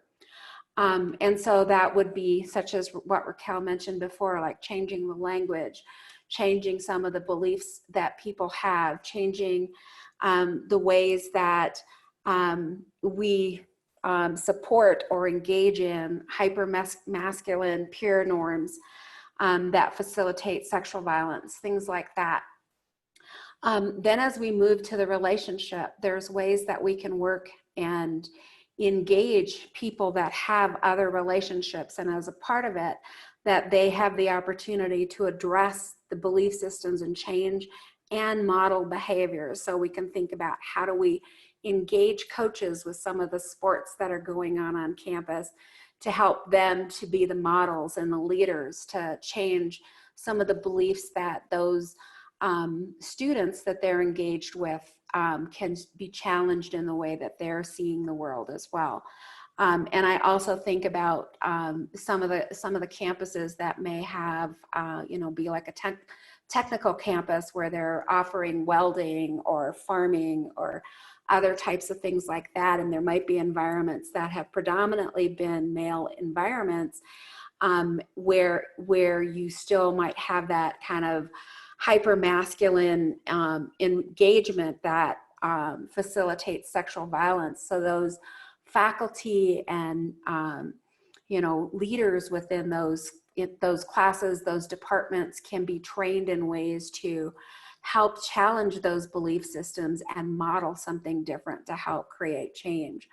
And so that would be such as what Raquel mentioned before, like changing the language, changing some of the beliefs that people have, changing the ways that we support or engage in hyper-masculine peer norms that facilitate sexual violence, things like that. Then as we move to the relationship, there's ways that we can work and engage people that have other relationships, and as a part of it, that they have the opportunity to address the belief systems and change and model behaviors. So we can think about how do we engage coaches with some of the sports that are going on campus to help them to be the models and the leaders to change some of the beliefs that those students that they're engaged with can be challenged in the way that they're seeing the world as well. And I also think about some of the campuses that may have, be like a technical campus where they're offering welding or farming or other types of things like that. And there might be environments that have predominantly been male environments where you still might have that kind of hyper-masculine engagement that facilitates sexual violence. So those faculty and leaders within those classes, those departments can be trained in ways to help challenge those belief systems and model something different to help create change.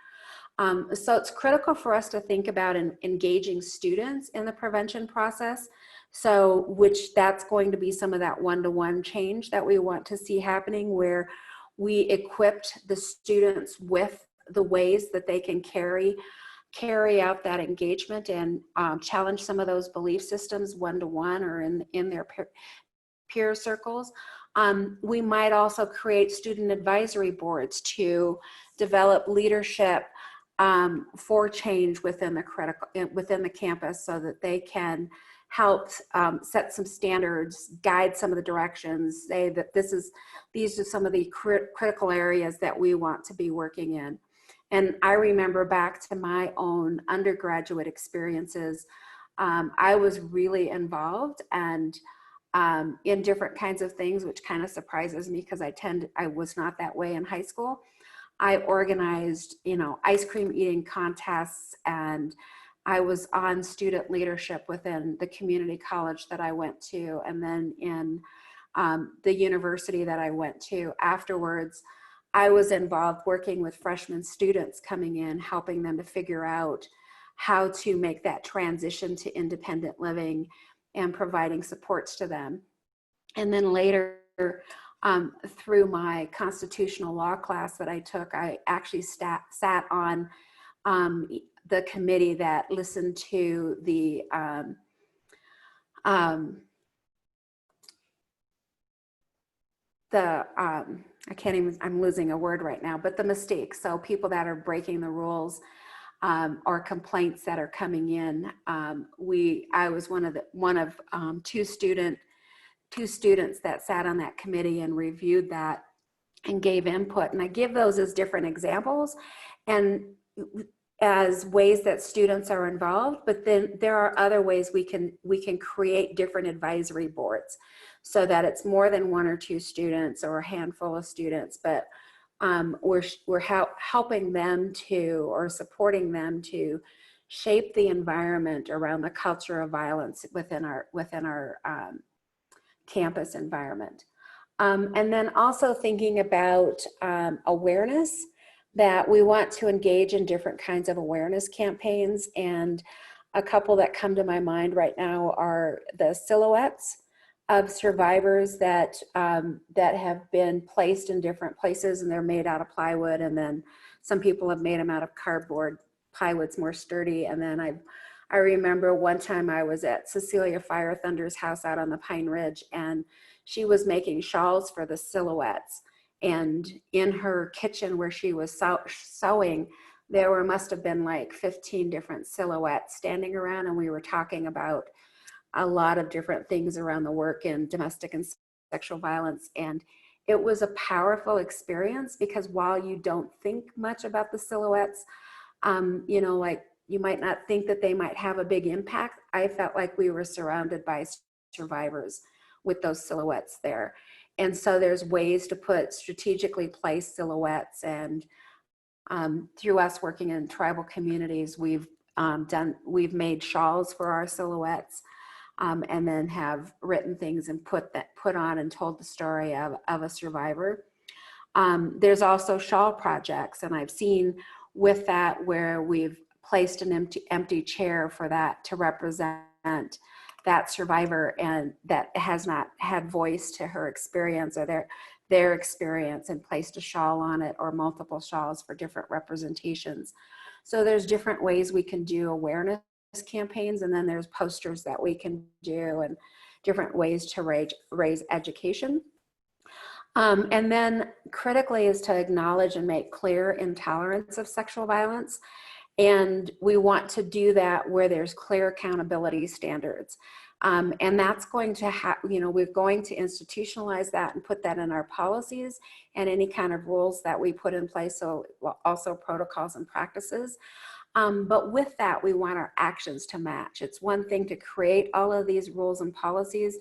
So it's critical for us to think about engaging students in the prevention process. So which that's going to be some of that one-to-one change that we want to see happening, where we equipped the students with the ways that they can carry out that engagement and challenge some of those belief systems one-to-one or in their peer circles. We might also create student advisory boards to develop leadership for change within the campus, so that they can help set some standards, guide some of the directions, say that these are some of the critical areas that we want to be working in. And I remember back to my own undergraduate experiences, I was really involved and in different kinds of things, which kind of surprises me because I was not that way in high school. I organized, ice cream eating contests, and I was on student leadership within the community college that I went to, and then in the university that I went to afterwards. I was involved working with freshman students coming in, helping them to figure out how to make that transition to independent living and providing supports to them. And then later, through my constitutional law class that I took, I actually sat on the committee that listened to the I'm losing a word right now, but the mistakes. So people that are breaking the rules or complaints that are coming in. I was one of two students that sat on that committee and reviewed that and gave input. And I give those as different examples and as ways that students are involved, but then there are other ways we can create different advisory boards so that it's more than one or two students or a handful of students, but we're helping them to, or supporting them to shape the environment around the culture of violence within our campus environment. And then also thinking about awareness, that we want to engage in different kinds of awareness campaigns. And A couple that come to my mind right now are the silhouettes of survivors that that have been placed in different places, and they're made out of plywood, and then some people have made them out of cardboard. Plywood's more sturdy. And then I remember one time I was at Cecilia Fire Thunder's house out on the Pine Ridge, and she was making shawls for the silhouettes. And in her kitchen where she was sewing, there must have been like 15 different silhouettes standing around, and we were talking about a lot of different things around the work in domestic and sexual violence. And it was a powerful experience, because while you don't think much about the silhouettes, you know, like you might not think that they might have a big impact, I felt like we were surrounded by survivors with those silhouettes there. And so there's ways to put strategically placed silhouettes, and through us working in tribal communities, we've made shawls for our silhouettes, and then have written things and put on and told the story of a survivor. There's also shawl projects, and I've seen with that where we've placed an empty chair for that to represent that survivor, and that has not had voice to her experience or their experience, and placed a shawl on it or multiple shawls for different representations. So there's different ways we can do awareness campaigns, and then there's posters that we can do, and different ways to raise education. And then critically is to acknowledge and make clear intolerance of sexual violence. And we want to do that where there's clear accountability standards. And that's going to we're going to institutionalize that and put that in our policies and any kind of rules that we put in place. So also protocols and practices. But with that, we want our actions to match. It's one thing to create all of these rules and policies,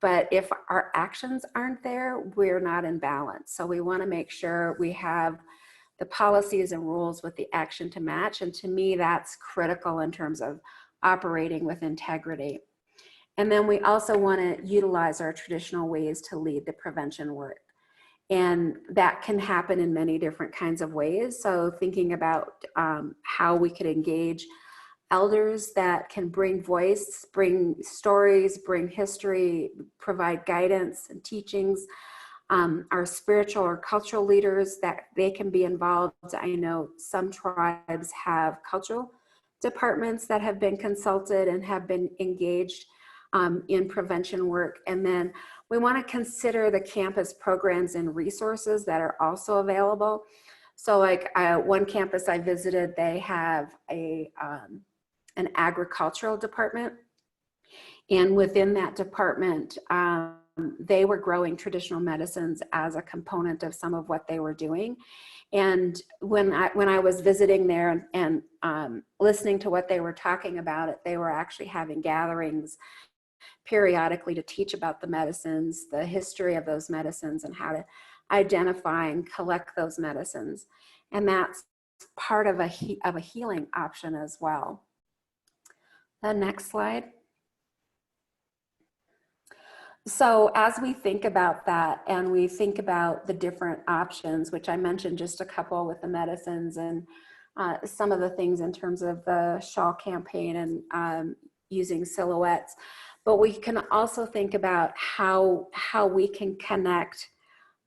but if our actions aren't there, we're not in balance. So we want to make sure we have the policies and rules with the action to match. And to me, that's critical in terms of operating with integrity. And then we also want to utilize our traditional ways to lead the prevention work. And that can happen in many different kinds of ways. So thinking about how we could engage elders that can bring voice, bring stories, bring history, provide guidance and teachings. Our spiritual or cultural leaders, that they can be involved. I know some tribes have cultural departments that have been consulted and have been engaged in prevention work. And then we want to consider the campus programs and resources that are also available. So like one campus I visited, they have an agricultural department. And within that department, they were growing traditional medicines as a component of some of what they were doing. And when I was visiting there and listening to what they were talking about, they were actually having gatherings periodically to teach about the medicines, the history of those medicines, and how to identify and collect those medicines. And that's part of a healing option as well. The next slide. So as we think about that, and we think about the different options, which I mentioned just a couple with the medicines, and some of the things in terms of the shawl campaign and using silhouettes, but we can also think about how we can connect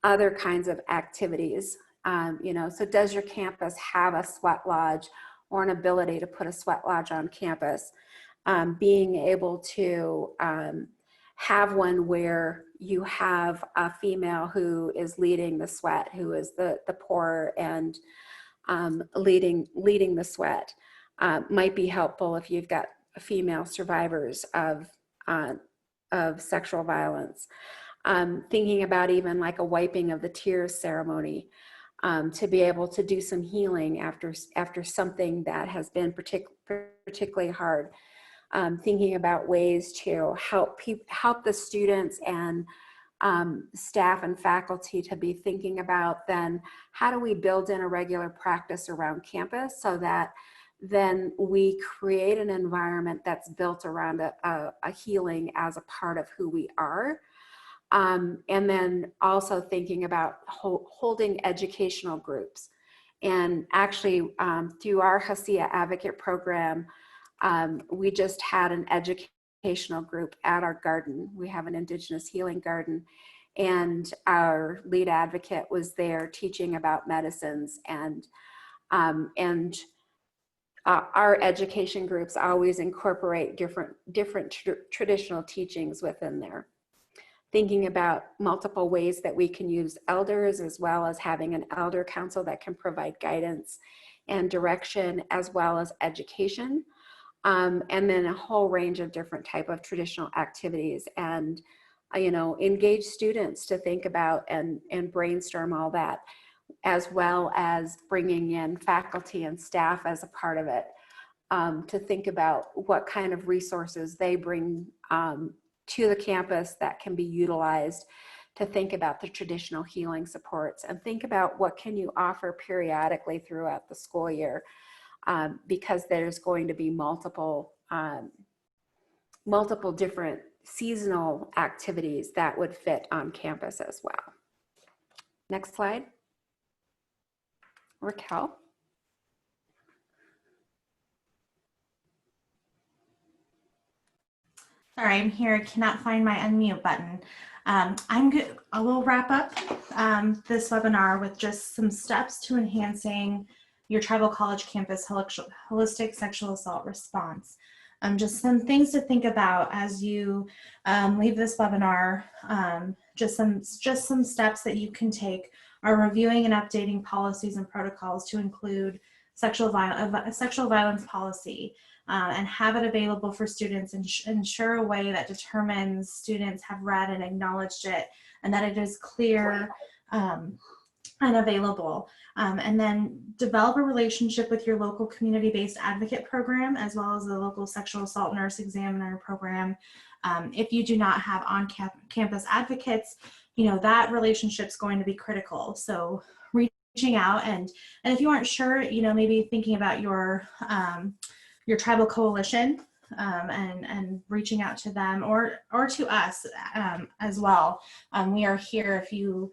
other kinds of activities. So does your campus have a sweat lodge or an ability to put a sweat lodge on campus? Being able to have one where you have a female who is leading the sweat, who is the pourer and leading the sweat, might be helpful if you've got female survivors of sexual violence. Thinking about even like a wiping of the tears ceremony, to be able to do some healing after something that has been particularly hard. Thinking about ways to help the students and staff and faculty to be thinking about then how do we build in a regular practice around campus so that then we create an environment that's built around a healing as a part of who we are. And then also thinking about holding educational groups. And actually through our HASIA advocate program, We just had an educational group at our garden. We have an Indigenous healing garden, and our lead advocate was there teaching about medicines, and our education groups always incorporate different traditional teachings within there. Thinking about multiple ways that we can use elders, as well as having an elder council that can provide guidance and direction, as well as education. And then a whole range of different type of traditional activities, and engage students to think about and brainstorm all that, as well as bringing in faculty and staff as a part of it, to think about what kind of resources they bring to the campus that can be utilized, to think about the traditional healing supports, and think about what can you offer periodically throughout the school year, because there's going to be multiple different seasonal activities that would fit on campus as well. Next slide. Raquel. Sorry, I'm here. I cannot find my unmute button. I'm good. I will wrap up this webinar with just some steps to enhancing your tribal college campus holistic sexual assault response. Just some things to think about as you leave this webinar. Just some steps that you can take are reviewing and updating policies and protocols to include sexual violence policy, and have it available for students, and ensure a way that determines students have read and acknowledged it, and that it is clear and available. And then develop a relationship with your local community-based advocate program, as well as the local sexual assault nurse examiner program. If you do not have on-campus advocates, that relationship's going to be critical. So reaching out, and if you aren't sure, maybe thinking about your tribal coalition, and reaching out to them, or to us as well. We are here if you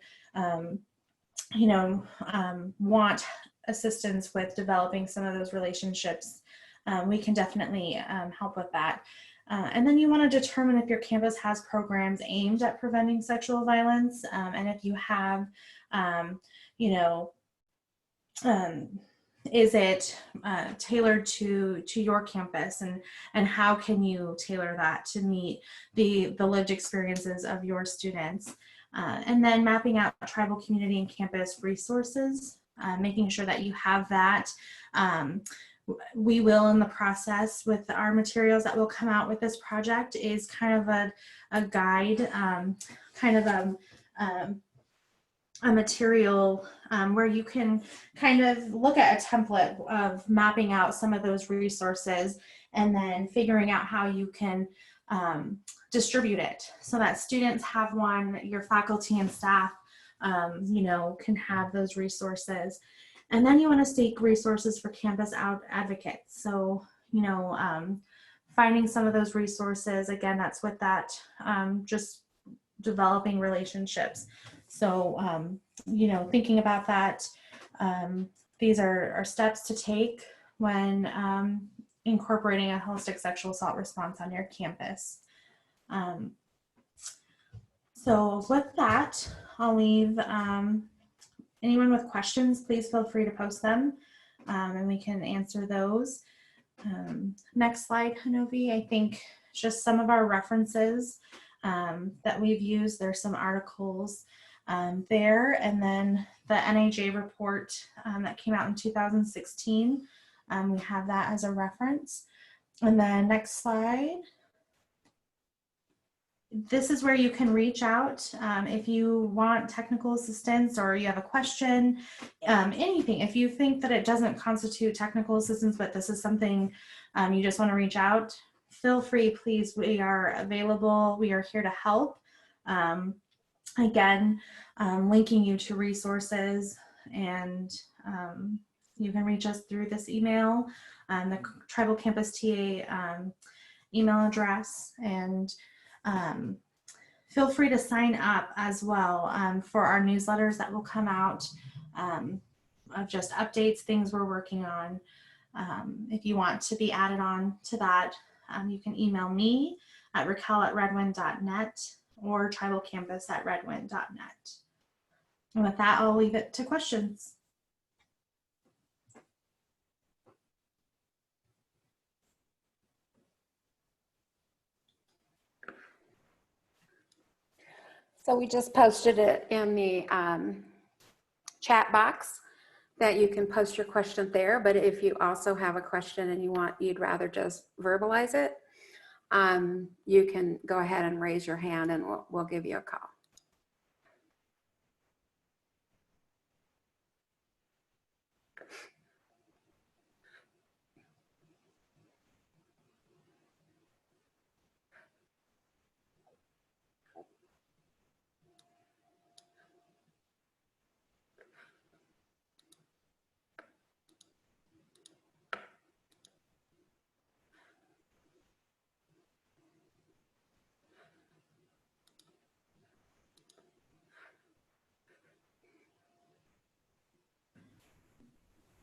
want assistance with developing some of those relationships. We can definitely help with that. And then you want to determine if your campus has programs aimed at preventing sexual violence, and if you have, is it tailored to your campus, and how can you tailor that to meet the lived experiences of your students? And then mapping out tribal community and campus resources, making sure that you have that. We will, in the process with our materials that will come out with this project, is kind of a guide, kind of a material where you can kind of look at a template of mapping out some of those resources, and then figuring out how you can distribute it so that students have one, your faculty and staff can have those resources. And then you want to seek resources for campus advocates. So, finding some of those resources, again, that's with that, just developing relationships. So, thinking about that, these are steps to take when incorporating a holistic sexual assault response on your campus. So with that, I'll leave anyone with questions, please feel free to post them, and we can answer those. Next slide, Hanovi. I think just some of our references that we've used. There's some articles there, and then the NAJ report that came out in 2016. We have that as a reference. And then next slide. This is where you can reach out if you want technical assistance, or you have a question, anything. If you think that it doesn't constitute technical assistance, but this is something you just want to reach out, feel free, please. We are available. We are here to help. Again, linking you to resources, and you can reach us through this email, the Tribal Campus TA email address, and feel free to sign up as well for our newsletters that will come out of just updates, things we're working on. If you want to be added on to that, you can email me at raquel@redwind.net or tribalcampus@redwind.net. And with that, I'll leave it to questions. So we just posted it in the chat box that you can post your question there. But if you also have a question and you'd rather just verbalize it, you can go ahead and raise your hand and we'll give you a call.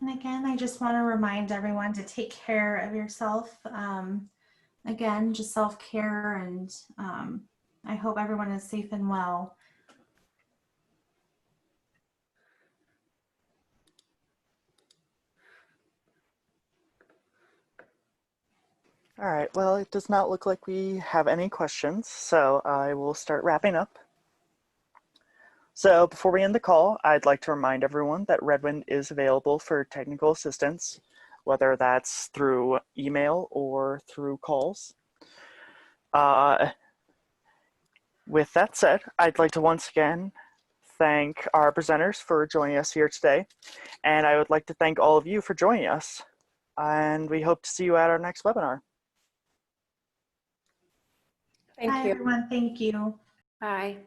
And again, I just want to remind everyone to take care of yourself. Again, just self-care, and I hope everyone is safe and well. All right, well, it does not look like we have any questions, so I will start wrapping up. So before we end the call, I'd like to remind everyone that Redwind is available for technical assistance, whether that's through email or through calls. With that said, I'd like to once again thank our presenters for joining us here today, and I would like to thank all of you for joining us, and we hope to see you at our next webinar. Thank Bye, you. everyone. Thank you. Bye.